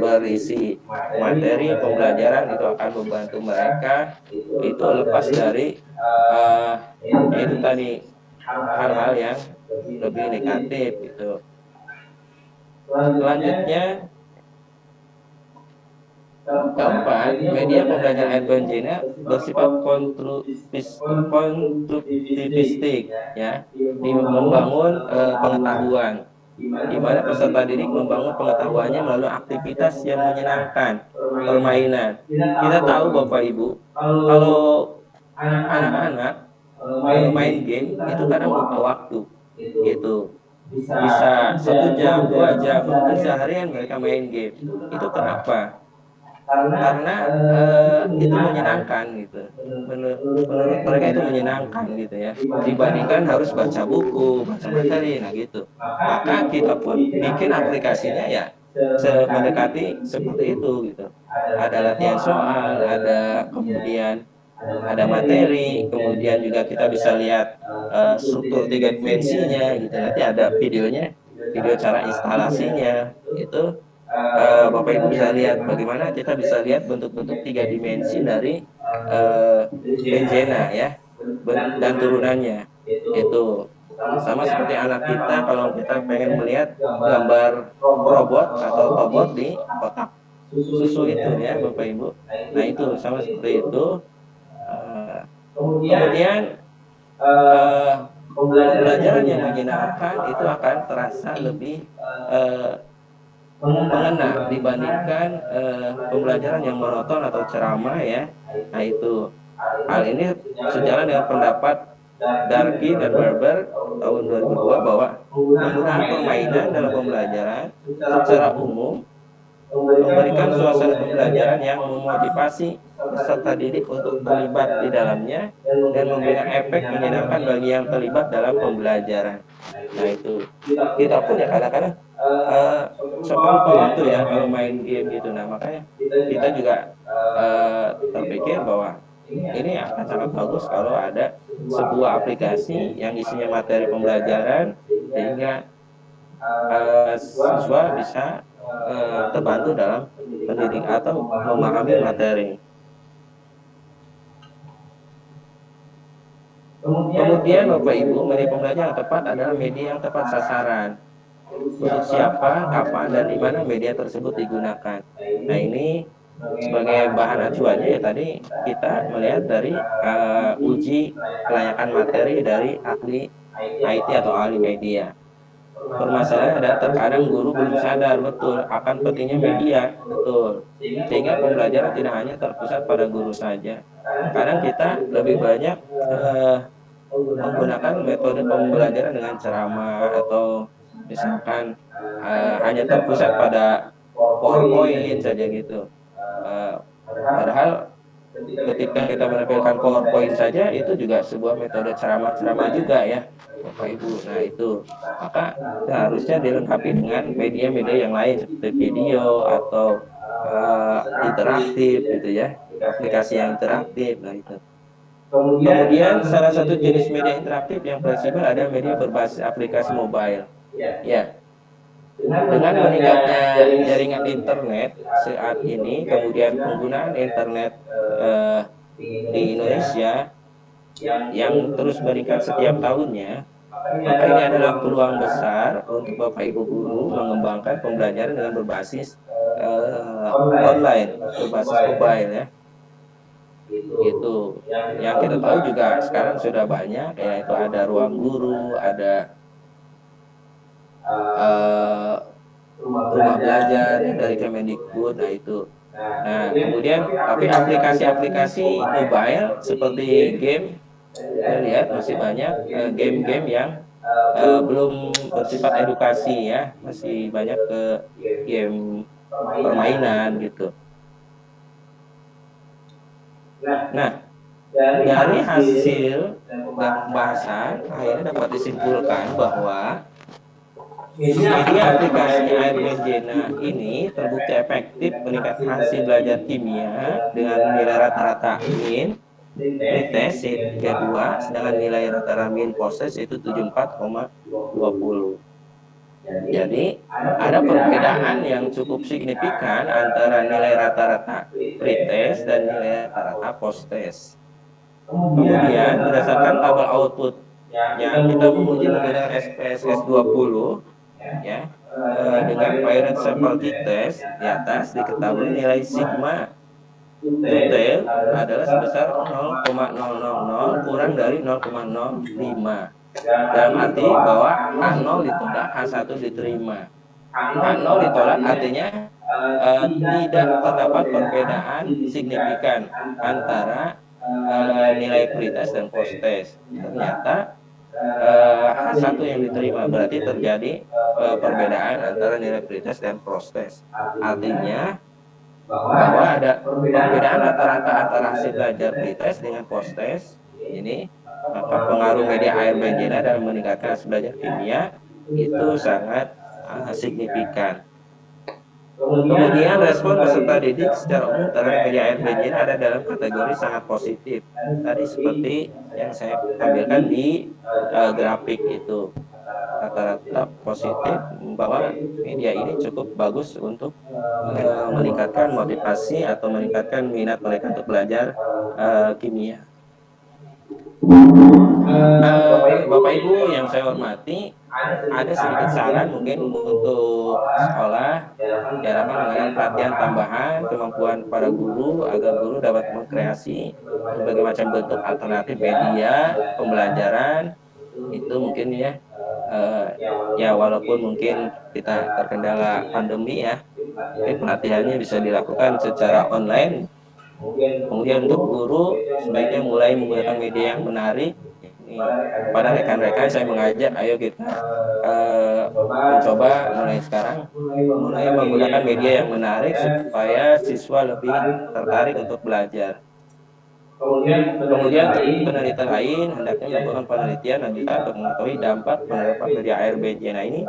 berisi materi pembelajaran itu akan membantu mereka itu lepas dari itu tadi hal-hal yang lebih negatif gitu. Selanjutnya keempat, media pembelajaran air benzena bersifat konstruktivistik ya, membangun pengetahuan di mana peserta didik membangun pengetahuannya melalui aktivitas yang menyenangkan, permainan. Kita tahu Bapak Ibu, kalau anak-anak main game itu kadang lupa waktu gitu. Bisa 1 jam, 2 jam, mungkin seharian mereka main game. Itu kenapa? Karena itu menyenangkan gitu. Menurut mereka itu menyenangkan gitu ya, dibandingkan harus baca buku, baca materi, nah gitu. Maka kita pun bikin aplikasinya ya mendekati seperti itu gitu. Ada latihan soal, ada kemudian ada materi, kemudian juga kita bisa lihat struktur 3 dimensinya gitu. Nanti ada videonya, video cara instalasinya itu. Bapak Ibu bisa lihat bagaimana kita bisa lihat bentuk-bentuk 3 dimensi dari benzena ya dan turunannya. Itu sama seperti anak kita kalau kita pengen melihat gambar robot atau robot di kotak susu itu ya Bapak Ibu. Nah itu sama seperti itu. Kemudian pembelajaran yang menyenangkan itu akan terasa lebih mengena dibandingkan pembelajaran yang monoton atau ceramah ya. Nah itu hal ini sejalan dengan pendapat Darky dan Barber tahun 2002 bahwa penggunaan permainan dalam pembelajaran secara umum memberikan suasana pembelajaran yang memotivasi peserta didik untuk terlibat di dalamnya dan memberikan efek menyenangkan bagi yang terlibat dalam pembelajaran. Nah itu kita pun ya kadang-kadang seperti itu ya kalau main game gitu. Nah makanya kita juga terpikir bahwa ini akan sangat bagus kalau ada sebuah aplikasi yang isinya materi pembelajaran sehingga siswa bisa terbantu dalam pendidik atau memahami materi. Kemudian Bapak Ibu, media pembelajaran yang tepat adalah media yang tepat sasaran. Untuk siapa, kapan, dan di mana media tersebut digunakan. Nah ini sebagai bahan acuannya ya tadi kita melihat dari uji kelayakan materi dari ahli IT atau ahli media. Permasalahan ada terkadang guru belum sadar betul akan pentingnya media, betul. Sehingga pembelajaran tidak hanya terpusat pada guru saja. Kadang kita lebih banyak menggunakan metode pembelajaran dengan ceramah atau misalkan hanya terpusat pada PowerPoint saja gitu. Padahal ketika kita menampilkan PowerPoint saja itu juga sebuah metode ceramah-ceramah juga ya Bapak Ibu. Nah itu maka seharusnya dilengkapi dengan media-media yang lain seperti video atau interaktif gitu ya, aplikasi yang interaktif. Nah itu. Kemudian salah satu jenis media interaktif yang fleksibel ada media berbasis aplikasi mobile. Ya. Dengan meningkatnya jaringan internet saat ini, kemudian penggunaan internet di Indonesia yang terus meningkat setiap tahunnya, maka ini adalah peluang besar untuk Bapak Ibu guru mengembangkan pembelajaran dengan berbasis online, berbasis mobile ya. Itu yang kita tahu juga sekarang sudah banyak, yaitu ada ruang guru, ada rumah belajar ya, dari Kemendikbud. Nah itu. Nah kemudian tapi aplikasi-aplikasi mobile seperti game, saya lihat masih banyak game-game yang belum bersifat edukasi ya, masih banyak ke game permainan gitu. Nah, dari hasil dan pembahasan akhirnya dapat disimpulkan bahwa media aplikasi ARB Jena ini terbukti efektif meningkatkan hasil belajar kimia dengan nilai rata-rata min pretest yaitu 32, sedangkan nilai rata-rata min postes yaitu 74,20. Jadi ada perbedaan yang cukup signifikan antara nilai rata-rata pretest dan nilai rata-rata postes. Kemudian berdasarkan tabel output yang kita menguji menggunakan SPSS 20 ya, dengan pilot sample t-test di atas diketahui nilai sigma total adalah sebesar 0,000 kurang dari 0,05. Dalam arti bahwa H0 ditolak, H1 diterima. H0 ditolak artinya tidak terdapat perbedaan signifikan antara nilai pretest dan posttest. Ternyata H1 yang diterima, berarti terjadi perbedaan antara nilai pretest dan posttest. Artinya bahwa ada perbedaan rata-rata antara hasil belajar pretest dengan posttest. Ini maka pengaruh media ARB Jena dalam meningkatkan hasil belajar kimia itu sangat signifikan. Kemudian respon peserta didik secara umum terhadap media ARB Jena ada dalam kategori sangat positif. Tadi seperti yang saya tampilkan di grafik itu, rata-rata positif bahwa media ini cukup bagus untuk meningkatkan motivasi atau meningkatkan minat mereka untuk belajar kimia. Bapak Ibu yang saya hormati, ada sedikit saran mungkin untuk sekolah diharapkan mengadakan pelatihan tambahan kemampuan para guru agar guru dapat mengkreasi berbagai macam bentuk alternatif media pembelajaran itu mungkin ya. Ya walaupun mungkin kita terkendala pandemi ya, mungkin pelatihannya bisa dilakukan secara online. Kemudian untuk guru sebaiknya mulai menggunakan media yang menarik. Pada rekan-rekan saya mengajak, ayo kita mencoba mulai sekarang, mulai menggunakan media yang menarik supaya siswa lebih tertarik untuk belajar. Kemudian penelitian lain hendaknya melakukan penelitian lanjutan untuk mengetahui dampak penerapan media ARB Jena ini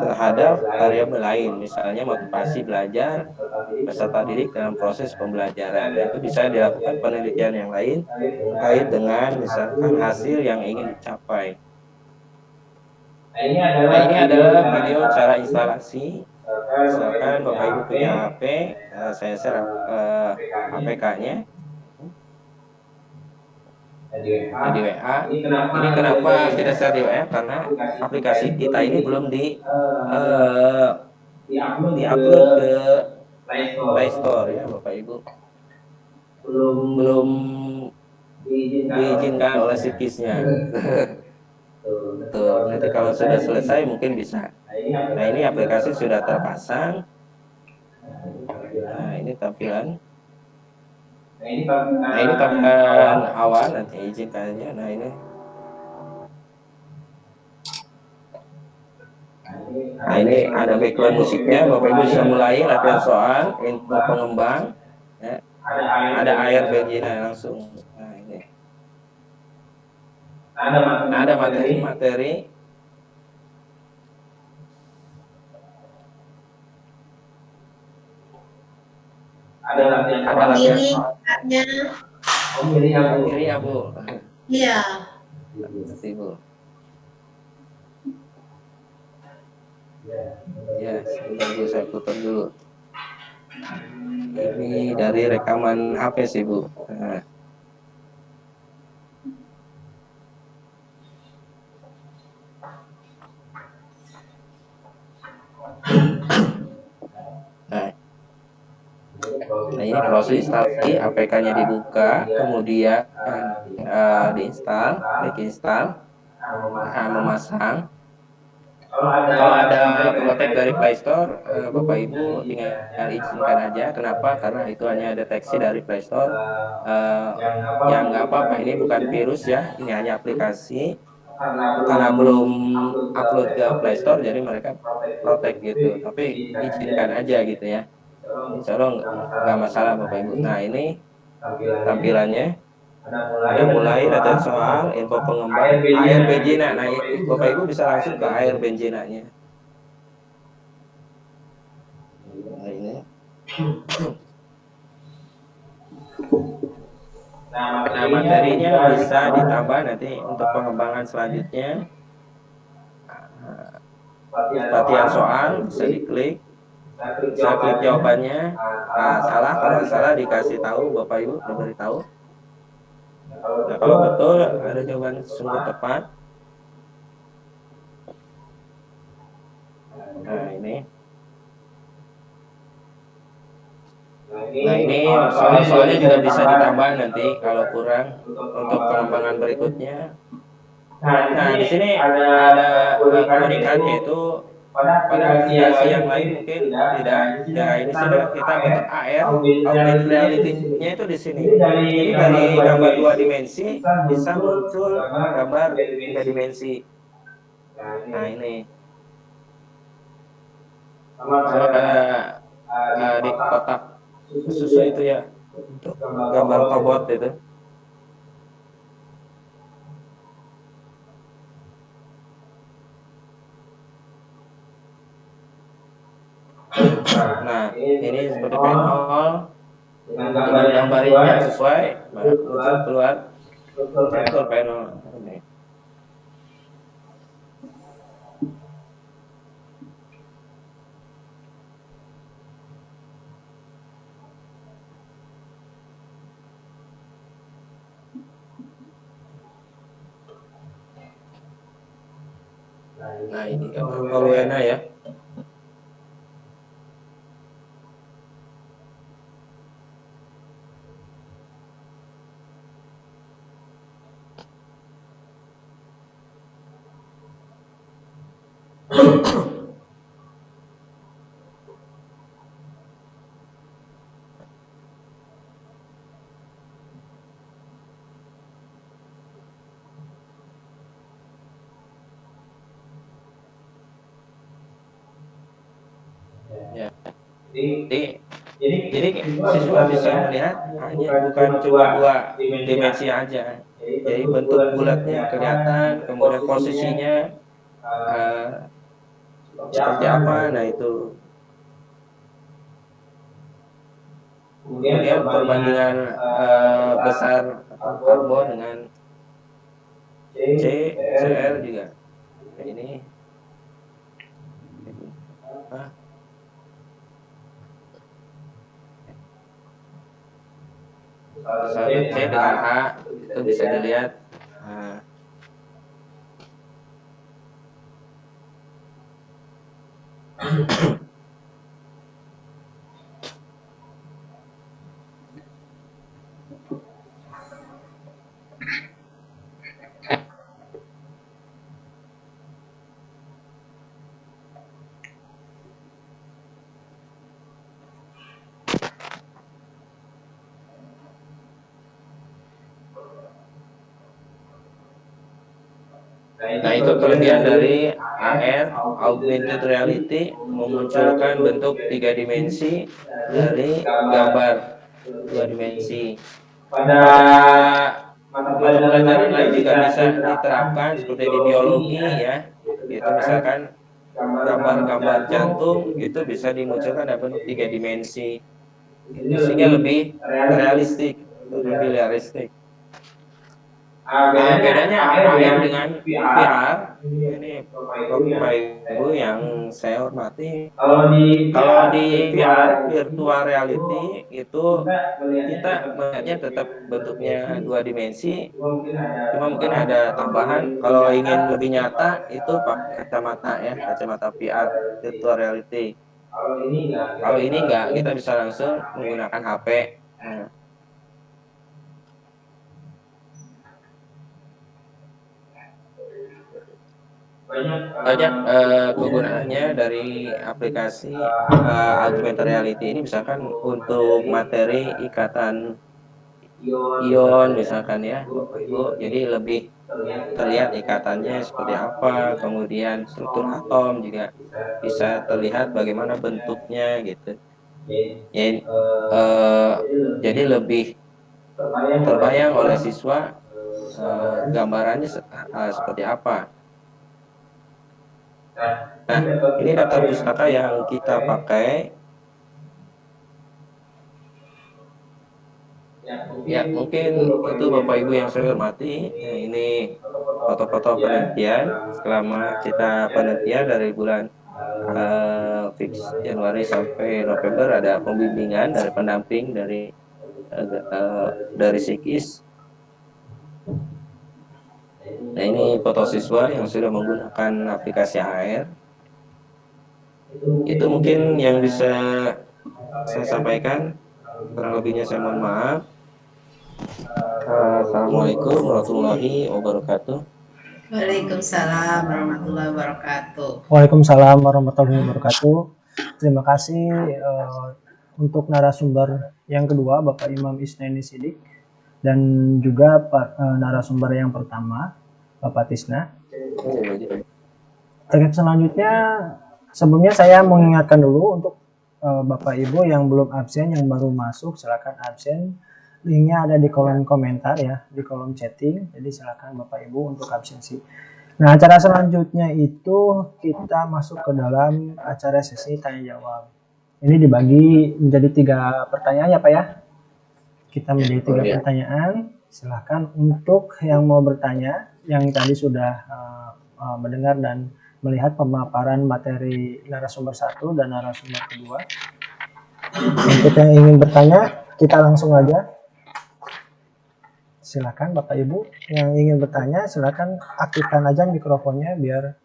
terhadap variabel lain, misalnya motivasi belajar peserta didik dalam proses pembelajaran. Nah, itu bisa dilakukan penelitian yang lain terkait dengan misalkan hasil yang ingin dicapai. Nah, ini adalah video cara instalasi. Misalkan Bapak Ibu punya HP, saya share APK-nya. Di WA. Ini kenapa tidak share di WA? Karena aplikasi kita ini belum di-upload ke Play Store ya Bapak Ibu. Belum diizinkan oleh Sikisnya. Betul. Nanti kalau sudah selesai mungkin bisa. Nah, ini aplikasi sudah terpasang. Nah, ini tampilan. Nah, ini tampilan awal, nanti izinkannya. Nah, ini. Nah, ini ada background musiknya. Bapak Ibu bisa mulai latihan soal, info pengembang. Ya. Ada ARB Jena langsung. Nah, ini. Nah, ada materi-materi. Ada latihan. Kiri ya Bu. Iya. Bu. Ya, sebentar Bu, saya putar dulu. Ini dari rekaman HP sih Bu. Nah, nah, ini proses instalasi, APK-nya dibuka, kemudian diinstal, klik install, memasang. Kalau ada protek dari Play Store, Bapak Ibu tinggal izinkan aja. Kenapa? Karena itu hanya deteksi dari Play Store. Yang nggak apa-apa, ini bukan virus ya, ini hanya aplikasi. Karena belum upload ke Play Store, jadi mereka protek gitu. Tapi izinkan aja gitu ya. Insya Allah nggak masalah Bapak Ibu. Nah ini tampilannya. Ada mulai data soal, info pengembang, air benzina. Nah, Bapak Ibu bisa langsung ke air benzinanya. Nah, ini. Nah, materinya bisa ditambah nanti untuk pengembangan selanjutnya. Latihan soal bisa diklik. Bisa klik jawabannya. Nah, salah, kalau salah dikasih tahu Bapak Ibu, diberitahu. Nah, kalau betul ada jawaban sungguh tepat. Nah, ini. Nah, ini soal-soalnya juga bisa ditambah nanti kalau kurang untuk pengembangan berikutnya. Nah, di sini ada keunikan, yaitu pada aplikasi yang lain mungkin tidak. Ya, ini sudah kita bentuk AR, augmented reality-nya itu di sini. Jadi dari gambar 2 dimensi bisa muncul gambar 3 dimensi. Nah, ini sama kayak di kotak susu itu ya, untuk gambar robot itu. Nah, ini seperti panel dengan gambar yang sesuai, muncul keluar struktur panel ini. Nah, ini gambar Poluena ya. Ya. Jadi siswa bisa melihat bukan cuma 2 dimensi aja. Jadi bentuk bulatnya kelihatan, kemudian posisinya seperti apa. Nah, itu. Kemudian perbandingan besar karbon dengan CR juga. Nah, ini. Misalnya C dengan H itu bisa dilihat. Nah, itu kelebihan dari AR, augmented reality, memunculkan bentuk 3 dimensi dari gambar 2 dimensi. Pada mata pelajaran lain juga bisa diterapkan seperti di biologi ya. Itu misalkan gambar-gambar jantung itu bisa dimunculkan dalam bentuk 3 dimensi. Sehingga lebih realistik. Bedanya AR dengan VR ini Bapak Ibu yang saya hormati, kalau di VR virtual reality itu kita melihatnya tetap bentuknya 2 dimensi, cuma mungkin ada tambahan kalau ingin lebih nyata itu pakai kacamata ya, kacamata VR virtual reality. Kalau ini enggak, kita bisa langsung menggunakan HP. Nah, banyak kegunaannya dari aplikasi augmented reality ini, misalkan untuk materi ikatan ion misalkan ya Bapak Ibu, jadi lebih terlihat ikatannya seperti apa, kemudian struktur atom juga bisa terlihat bagaimana bentuknya gitu. Jadi, jadi lebih terbayang oleh siswa gambarannya seperti apa. Nah, ini daftar pustaka yang kita pakai. Ya, mungkin itu Bapak Ibu yang saya hormati. Nah, ini foto-foto penelitian selama kita penelitian dari bulan fix Januari sampai November, ada pembimbingan dari pendamping dari psikis. Nah, ini foto siswa yang sudah menggunakan aplikasi AR. Itu mungkin yang bisa saya sampaikan. Kurang lebihnya saya mohon maaf. Assalamualaikum warahmatullahi wabarakatuh. Waalaikumsalam warahmatullahi wabarakatuh. Waalaikumsalam warahmatullahi wabarakatuh. Terima kasih untuk narasumber yang kedua Bapak Imam Isnaini Sidik, dan juga narasumber yang pertama Bapak Tisna. Terkait selanjutnya, sebelumnya saya mengingatkan dulu untuk Bapak Ibu yang belum absen, yang baru masuk, silakan absen. Linknya ada di kolom komentar ya, di kolom chatting. Jadi silakan Bapak Ibu untuk absensi. Nah, acara selanjutnya itu kita masuk ke dalam acara sesi tanya jawab. Ini dibagi menjadi 3 pertanyaan ya Pak ya. Kita menjadi 3 pertanyaan. Silahkan untuk yang mau bertanya, yang tadi sudah mendengar dan melihat pemaparan materi narasumber 1 dan narasumber kedua. Untuk yang ingin bertanya, kita langsung aja. Silakan Bapak Ibu yang ingin bertanya, silakan aktifkan aja mikrofonnya biar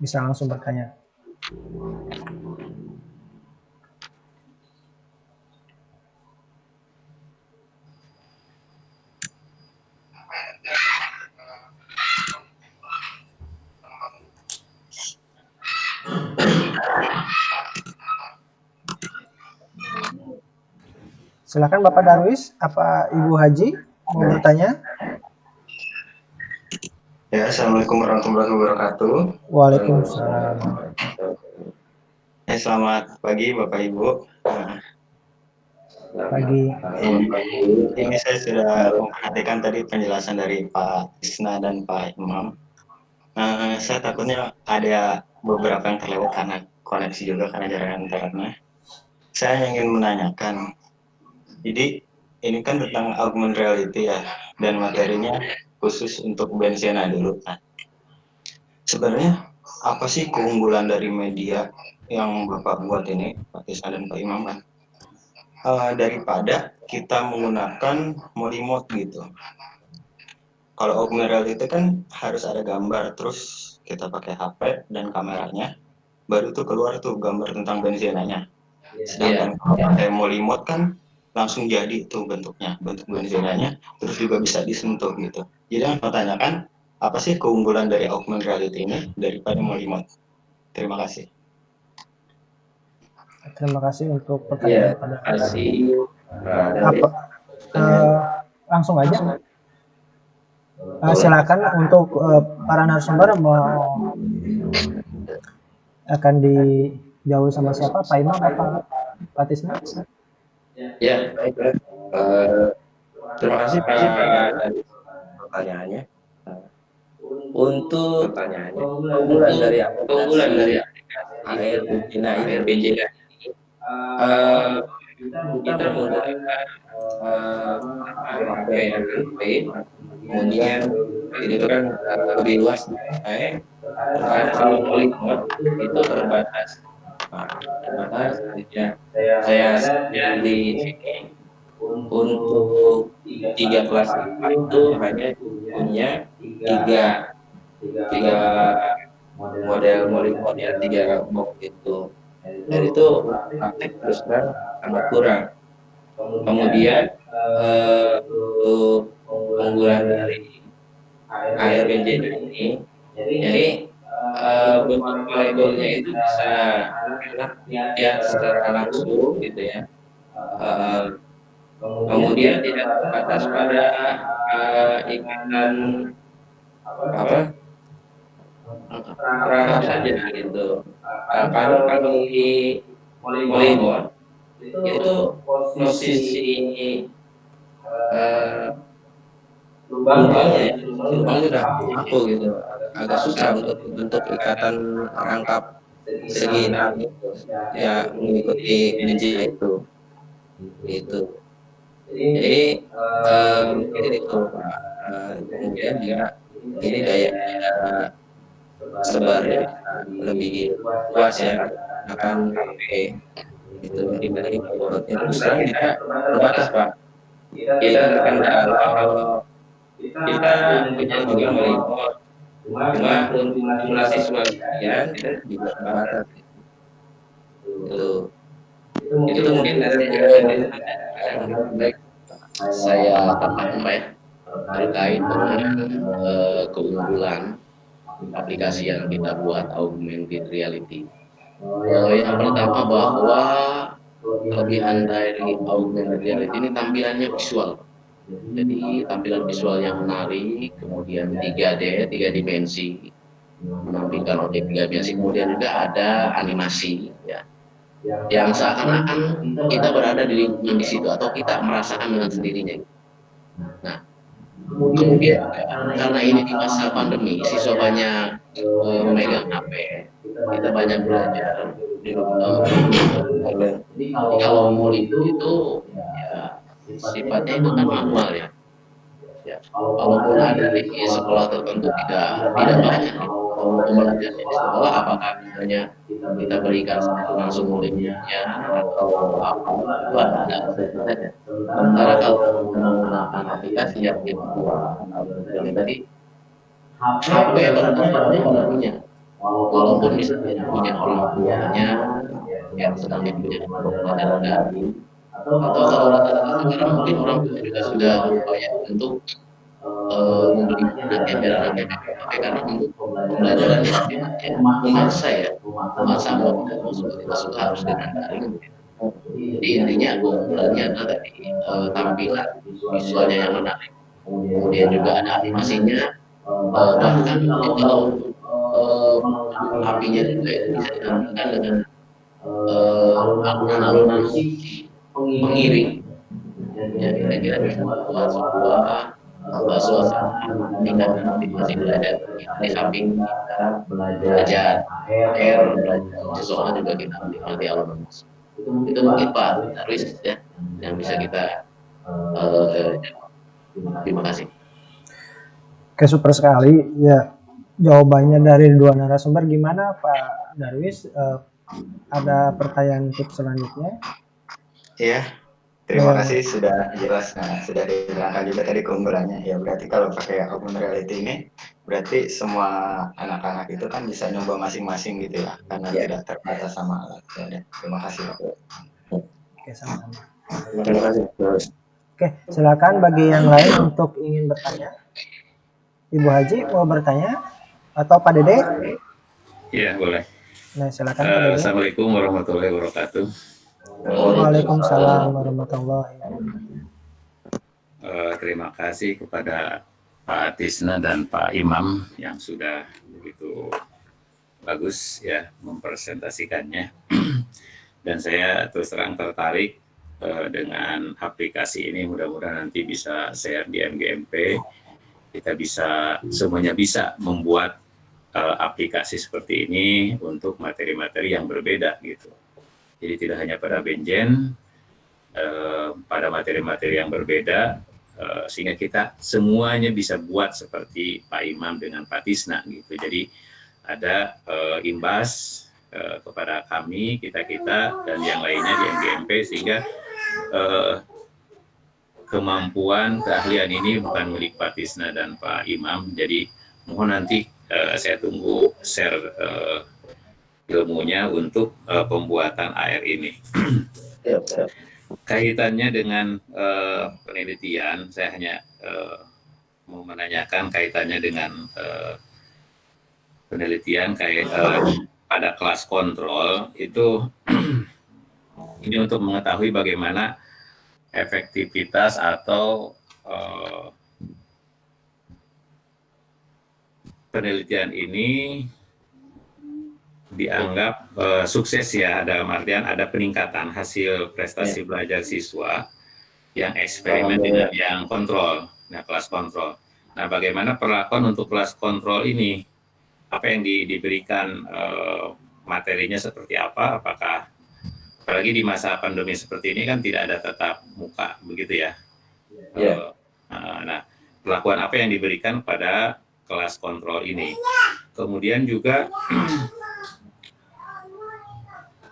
bisa langsung bertanya. Silakan Bapak Darwis, apa Ibu Haji mau bertanya? Ya, Assalamualaikum warahmatullahi wabarakatuh. Waalaikumsalam. Selamat pagi Bapak Ibu. Pagi. Ini saya sudah memperhatikan tadi penjelasan dari Pak Tisna dan Pak Imam. Saya takutnya ada beberapa yang terlewat karena koneksi juga, karena jaringan internetnya. Saya ingin menanyakan, jadi ini kan tentang augmented reality ya, dan materinya khusus untuk Bensiana dulu. Nah, sebenarnya apa sih keunggulan dari media yang Bapak buat ini, Pak Tisna dan Pak Imam kan? Daripada kita menggunakan remote gitu. Kalau augmented reality kan harus ada gambar, terus kita pakai HP dan kameranya, baru tuh keluar tuh gambar tentang bensinanya. Sedangkan kalau pakai remote kan langsung jadi tuh bentuknya, bentuk bensinanya, terus juga bisa disentuh gitu. Jadi yang pertanyakan, apa sih keunggulan dari augmented reality ini daripada remote? Terima kasih. Terima kasih untuk pertanyaan pada langsung aja. Silakan untuk para narasumber mau akan dijawab sama siapa, Pak Imam apa Pak Tisna? Ya, terima kasih Pak pertanyaannya. Untuk keunggulan dari aplikasi AR Benjina ini, kita menggunakan pakaian kain, kemudian itu kan lebih luas, kalau polymer itu terbatas, ya. Saya di sini untuk 3 kelas IPA itu hanya punya tiga model ya, 3 box itu, dan itu praktek terus terang sangat kurang. Kemudian untuk keunggulan dari air bensin ini, jadi bentuk labelnya itu bisa enak ya secara langsung gitu ya. Kemudian tidak terbatas pada ikatan perangkap saja gitu. Kalau di polymer itu posisi lubangnya udah aku gitu, agak susah untuk bentuk ikatan rangkap segi enam itu ya, mengikuti kunci itu gitu. Jadi mungkin itu Pak. Kemudian juga ini daya sebarnya lebih luas ya, akan HP itu dibanding keyboardnya. Terus terang kita terbatas Pak. Kita terkendala kalau kita punya juga monitor, cuma untuk jumlah siswa sekian kita juga terbatas. Itu mungkin dari Baik, saya tambahkan Pak ya, terkait dengan keunggulan aplikasi yang kita buat augmented reality. Yang pertama bahwa kelebihan dari augmented reality ini tampilannya visual. Jadi tampilan visual yang menarik, kemudian 3D, 3 dimensi, menampilkan objek 3 dimensi, kemudian juga ada animasi ya, yang seakan-akan kita berada di lingkungan di situ atau kita merasakan dengan sendirinya. Nah, kemudian karena ini di masa pandemi, siswa banyak memegang HP, kita banyak belajar di rumah. Jadi kalau mau itu ya sifatnya itu kan manual ya. Ya, walaupun ada di sekolah tertentu tidak banyak kalau pembelajaran di sekolah, apakah misalnya kita berikan langsung muridnya atau apa itu ada saja. Sementara kalau menggunakan aplikasi yang kita buat tadi HP benar punya, walaupun misalnya punya orang tuanya yang sedang punya pelajaran daring, atau kalau rata-rata sekarang mungkin orang tua juga sudah berupaya untuk membeli anaknya biar anaknya pakai HP, karena untuk pembelajaran memaksa mau tidak mau sudah harus dengan daring. Jadi intinya keunggulannya adalah tadi tampilan visualnya yang menarik, kemudian juga ada animasinya, bahkan kalau apinya juga itu bisa ditampilkan dengan alunan musik pengiring. Ya, kira-kira bisa membuat sebuah suasana dengan motivasi belajar di samping kita belajar belajar sesuatu juga kita menikmati alunan musik. Itu mungkin Pak Darwis ya yang bisa kita terima kasih. Oke, super sekali ya jawabannya dari 2 narasumber. Gimana Pak Darwis? Ada pertanyaan untuk selanjutnya? Iya, terima kasih sudah jelas. Nah, sudah diterangkan juga tadi keunggulannya. Ya berarti kalau pakai augmented reality ini, berarti semua anak-anak itu kan bisa nyoba masing-masing gitu ya, karena tidak terbatas sama alat. Ya, terima kasih Pak. Oke, sama-sama. Terima kasih. Oke, silakan bagi yang lain untuk ingin bertanya. Ibu Haji mau bertanya atau Pak Dede? Iya, boleh. Nah, silakan Pak Dede. Assalamualaikum warahmatullahi wabarakatuh. Waalaikumsalam warahmatullahi wabarakatuh. Terima kasih kepada Pak Tisna dan Pak Imam yang sudah begitu bagus ya mempresentasikannya. Dan saya terus terang tertarik dengan aplikasi ini. Mudah-mudahan nanti bisa share di MGMP. Kita bisa semuanya bisa membuat aplikasi seperti ini untuk materi-materi yang berbeda gitu. Jadi tidak hanya pada Benjen, pada materi-materi yang berbeda, sehingga kita semuanya bisa buat seperti Pak Imam dengan Pak Tisna gitu. Jadi ada imbas kepada kami, kita dan yang lainnya di MGMP, sehingga kemampuan keahlian ini bukan milik Pak Tisna dan Pak Imam. Jadi mohon nanti saya tunggu share ilmunya untuk pembuatan AR ini. Kaitannya dengan penelitian, saya hanya mau menanyakan kaitannya dengan penelitian pada kelas kontrol itu ini untuk mengetahui bagaimana efektivitas atau penelitian ini dianggap sukses ya, dalam artian ada peningkatan hasil prestasi belajar siswa yang eksperimen dengan yang kontrol, nah kelas kontrol. Nah, bagaimana perlakuan untuk kelas kontrol ini? Apa yang diberikan materinya seperti apa? Apakah apalagi di masa pandemi seperti ini kan tidak ada tatap muka begitu ya? Nah, perlakuan apa yang diberikan pada kelas kontrol ini? Kemudian juga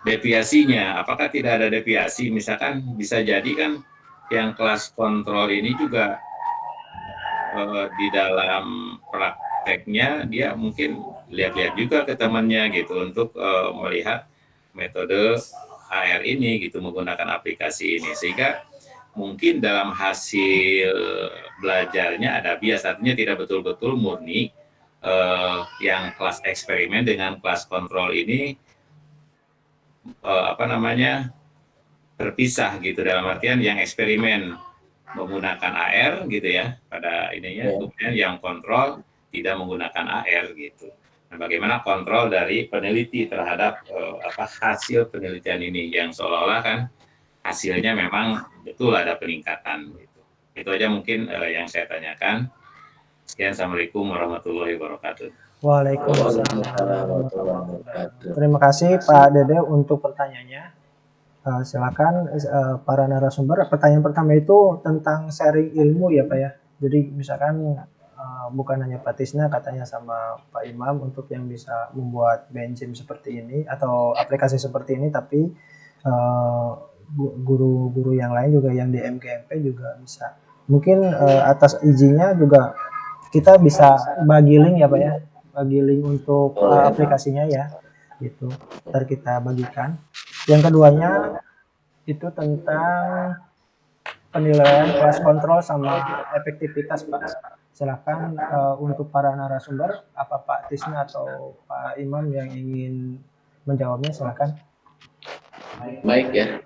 deviasinya, apakah tidak ada deviasi? Misalkan bisa jadi kan yang kelas kontrol ini juga di dalam prakteknya dia mungkin lihat-lihat juga ke temannya gitu untuk melihat metode AR ini gitu, menggunakan aplikasi ini, sehingga mungkin dalam hasil belajarnya ada bias, artinya tidak betul-betul murni yang kelas eksperimen dengan kelas kontrol ini terpisah gitu, dalam artian yang eksperimen menggunakan AR gitu ya pada ininya, kemudian yang kontrol tidak menggunakan AR gitu. Nah, bagaimana kontrol dari peneliti terhadap hasil penelitian ini yang seolah-olah kan hasilnya memang betul ada peningkatan gitu. Itu aja mungkin yang saya tanyakan. Sekian, assalamualaikum warahmatullahi wabarakatuh. Waalaikumsalam warahmatullahi wabarakatuh. Terima kasih Pak Dede untuk pertanyaannya. Silakan para narasumber. Pertanyaan pertama itu tentang sharing ilmu ya Pak ya. Jadi misalkan bukan hanya Pak Tisna, katanya sama Pak Imam untuk yang bisa membuat benchmark seperti ini atau aplikasi seperti ini, tapi guru-guru yang lain juga yang di MGMP juga bisa. Mungkin atas izinnya juga kita bisa bagi link ya Pak ya, bagi link untuk aplikasinya ya, gitu. Ntar kita bagikan. Yang keduanya itu tentang penilaian kelas kontrol sama efektivitas Pak. Silakan untuk para narasumber, apa Pak Tisna atau Pak Imam yang ingin menjawabnya, silakan. Baik ya,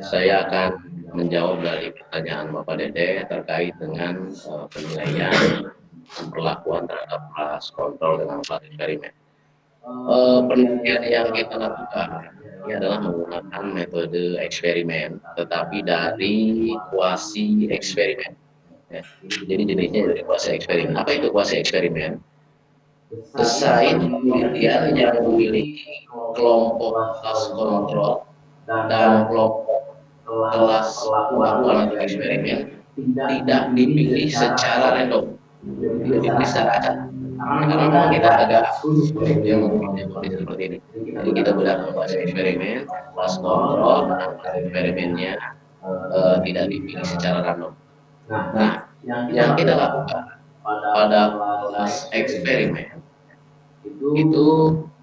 saya akan menjawab dari pertanyaan Bapak Dede terkait dengan penilaian perlakuan terhadap kelas kontrol dengan kelas eksperimen. Penelitian yang kita lakukan ini adalah menggunakan metode eksperimen, tetapi dari kuasi eksperimen. Ya. Jadi jenisnya dari kuasi eksperimen. Apa itu kuasi eksperimen? Desain penelitian yang memiliki kelompok kelas kontrol dan kelompok kelas pelakuan atau eksperimen tidak dipilih secara random, tidak dipilih secara acak. Karena memang kita agak sulit ya ngomongnya seperti ini. Jadi kita gunakan kelas eksperimen, kelas kontrol, dan kelas eksperimennya tidak dipilih secara random. Nah, yang kita lakukan pada kelas eksperimen itu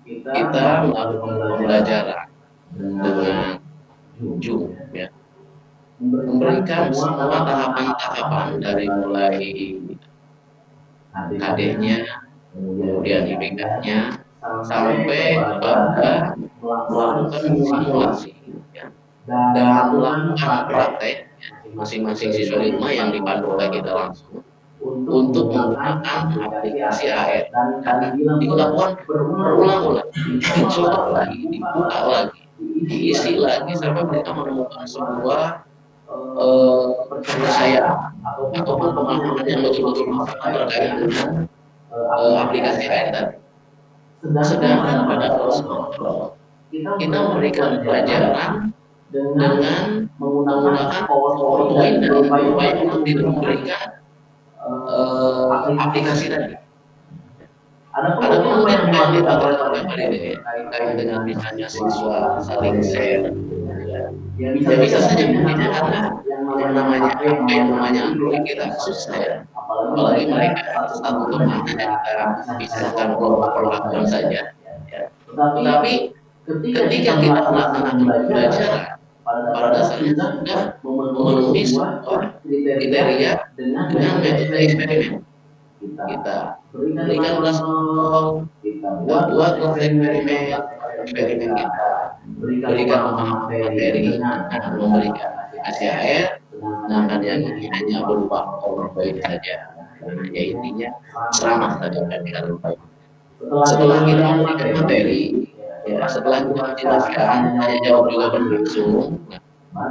kita melakukan pembelajaran dengan ujung ya, memberikan semua tahapan-tahapan dari mulai KD-nya, kemudian IPK-nya, sampai pada melakukan simulasi ya, dan melakukan praktek masing-masing siswa di rumah yang dipandu oleh kita langsung untuk menggunakan aplikasi AR, dan dilakukan berulang-ulang, dicoba lagi, dibuka lagi, diisi lagi sampai mereka menemukan sebuah kepercayaan ataupun pemahaman yang betul-betul matang terkait dengan aplikasi AR tadi. Sedangkan pada kelas kontrol kita memberikan pelajaran dengan menggunakan PowerPoint dan Bapak Imam tidak memberikan aplikasi tadi. Ada mungkin yang dikatakan oleh Pak Dede terkait dengan misalnya siswa saling share, ya bisa saja mungkin ya, karena yang namanya Android kita susah ya, apalagi mereka satu teman hanya kita pisahkan kelompok perlakuan saja. Ya. Tetapi ketika kita melaksanakan pembelajaran, pada dasarnya sudah memenuhi sebuah kriteria dengan metode eksperimen. Kita berikan kelas kelompok, kita buat kelas eksperimen kita berikan pemahaman materi, memberikan SCAR, sedangkan yang ini hanya berupa PowerPoint saja. Ya intinya sama saja dengan setelah kita memberikan materi, ya setelah kita menjelaskan, tanya jawab juga berlangsung,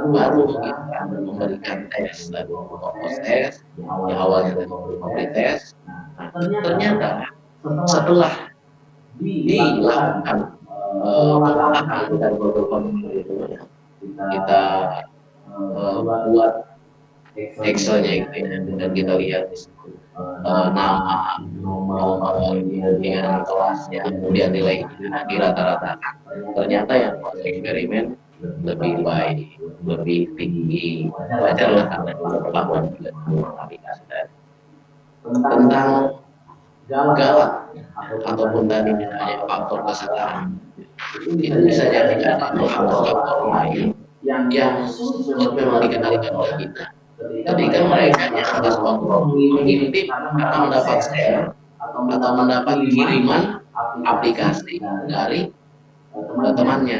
baru kita memberikan tes dan fokus tes yang awalnya dari memberi tes. Nah, ternyata setelah dilakukan pengolahan dari beberapa itu, kita buat Excelnya gitu ya, dan kita lihat nama, nomor, kemudian kelasnya, kemudian nilainya di rata-rata. Ternyata yang kelas eksperimen lebih baik, lebih tinggi, wajarlah karena pengetahuan juga aplikasi tadi. Tentang galak ataupun tadi misalnya faktor kesetaraan, itu bisa jadi ada faktor-faktor lain yang sulit memang dikendalikan oleh kita. Ketika mereka yang atas kelompok mengintip karena mendapat share atau mendapat kiriman aplikasi dari temannya.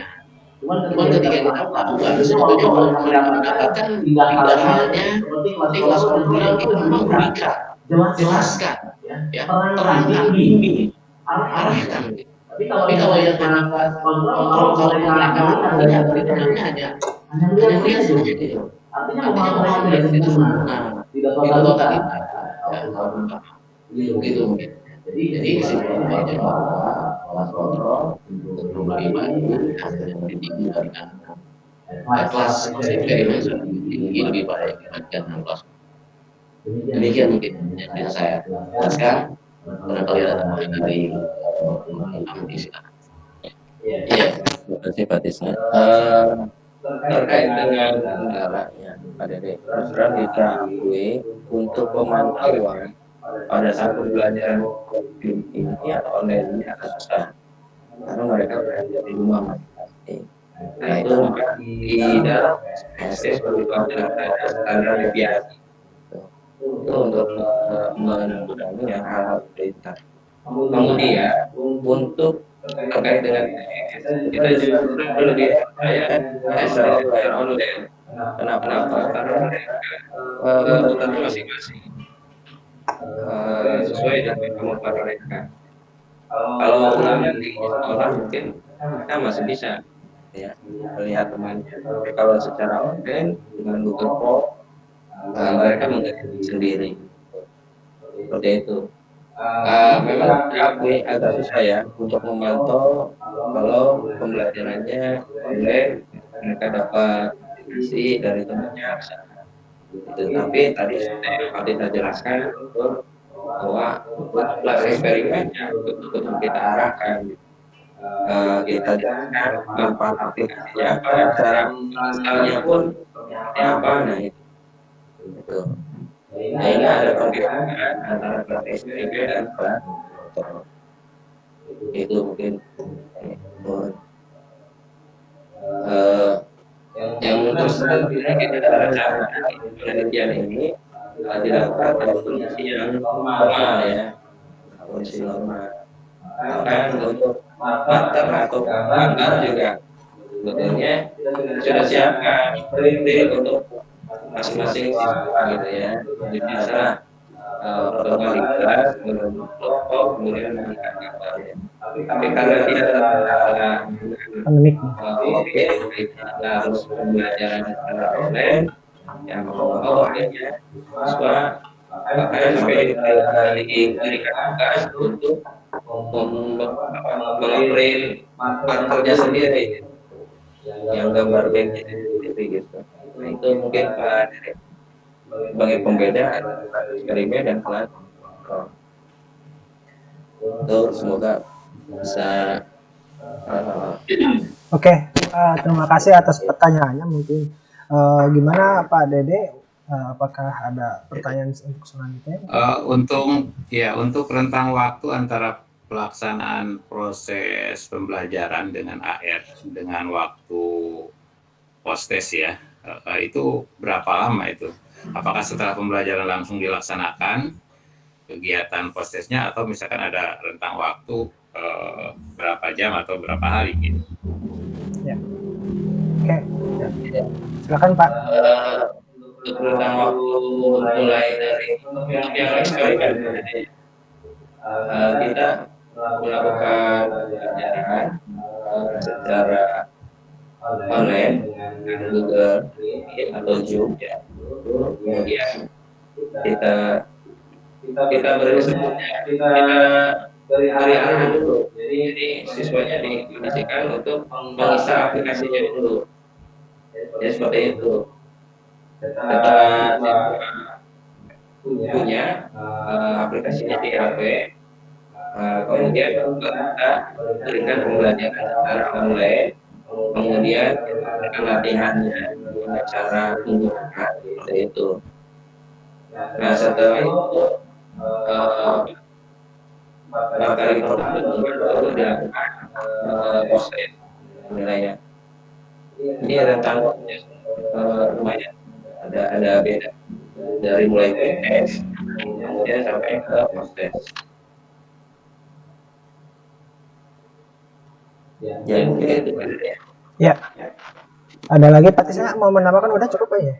Cuman ketika kita lakukan, sebetulnya mereka mendapatkan tidak halnya seperti kelas kontrol yang kita memang berikan, jelaskan, ya, terangkan, bimbing, arahkan. Tapi kalau yang kelas kontrol, kalau mereka melihat di dalamnya hanya melihat saja gitu. Artinya memang melihat itu sempurna, tidak totalitas, gitu mungkin. Jadi kesimpulannya aja bahwa kelas kontrol cenderung lebih baik hasilnya lebih tinggi dibandingkan kelas eksperimen tinggi lebih baik dibandingkan kelas. Demikian mungkin yang bisa saya jelaskan. Barangkali ada tambahan dari Amdi, silakan. Iya, terima kasih Pak Tisna. Terkait dengan kendalanya, Pak Dede, terus terang kita akui untuk pemantauan pada saat pembelajaran ini atau online ini agak susah karena mereka berada di rumah masing-masing. Nah itu di dalam SS berupa standar deviasi itu untuk menanggulangi yang hal-hal seperti itu. Kemudian untuk terkait dengan kita juga perlu saya selalu online. Kenapa? Karena mereka kebutuhannya masing-masing sesuai dengan kemampuan mereka. Kalau ulangnya di sekolah mungkin kita masih bisa ya melihat temannya. Kalau secara online dengan Google Form mereka mengerti sendiri seperti itu. Memang diakui agak susah ya untuk memantau kalau pembelajarannya online mereka dapat informasi dari temannya itu. Tapi tadi saya jelaskan bahwa kelas eksperimennya betul-betul kita arahkan, kita jelaskan manfaat aplikasinya apa, cara menginstalnya pun apa, nah itu. Sehingga ada perbedaan antara kelas eksperimen dan kelas kontrol. Itu mungkin yang menurut saya kita cara penelitian ini dilakukan pada kondisi yang normal ya, kondisi normal. Bahkan untuk marker atau gambar juga sebetulnya sudah siapkan untuk masing-masing siswa gitu ya. Jadi bisa pertemuan di kelas, kelompok, kemudian memberikan gambarnya. Tapi karena tidak ada pandemik, kita harus pembelajaran secara online, yang mau akhirnya siswa bahkan sampai diberikan tugas untuk mengupload markernya sendiri, yang gambar baik seperti gitu. Nah, itu mungkin Pak Dede sebagai pembeda antara eksperimen dan kontrol. Itu semoga bisa Oke, terima kasih atas pertanyaannya. Mungkin gimana Pak Dede? Apakah ada pertanyaan untuk selanjutnya? Untuk rentang waktu antara pelaksanaan proses pembelajaran dengan AR dengan waktu post-test ya, itu berapa lama itu? Apakah setelah pembelajaran langsung dilaksanakan kegiatan post-testnya, atau misalkan ada rentang waktu berapa jam atau berapa hari gitu? Ya. Oke, ya. Silakan Pak. Untuk rentang waktu mulai dari yang eksperimen, kita melakukan pembelajaran secara online dengan Google Meet atau Zoom ya. Kemudian kita beri arahan dulu. Jadi siswanya dikondisikan untuk menginstal aplikasinya dulu. Ya seperti itu. Setelah siswa punya aplikasinya di HP, kemudian kita berikan pembelajaran secara online. Kemudian kita berikan latihannya dengan cara menggunakan seperti itu. Nah setelah itu materi pertemuan baru dilakukan post-test nilainya. Ini rentang waktunya lumayan ada beda dari mulai tes kemudian sampai ke post-test. Ya mungkin itu ya. Ada lagi Pak Tisna mau menambahkan? Udah cukup ya?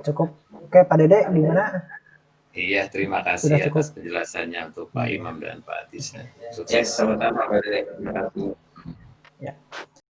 Cukup. Oke Pak Dede gimana? Iya, terima kasih atas penjelasannya untuk Pak Imam dan Pak Tisna. Sukses. Sama-sama Pak Dede. Terima kasih. Ya.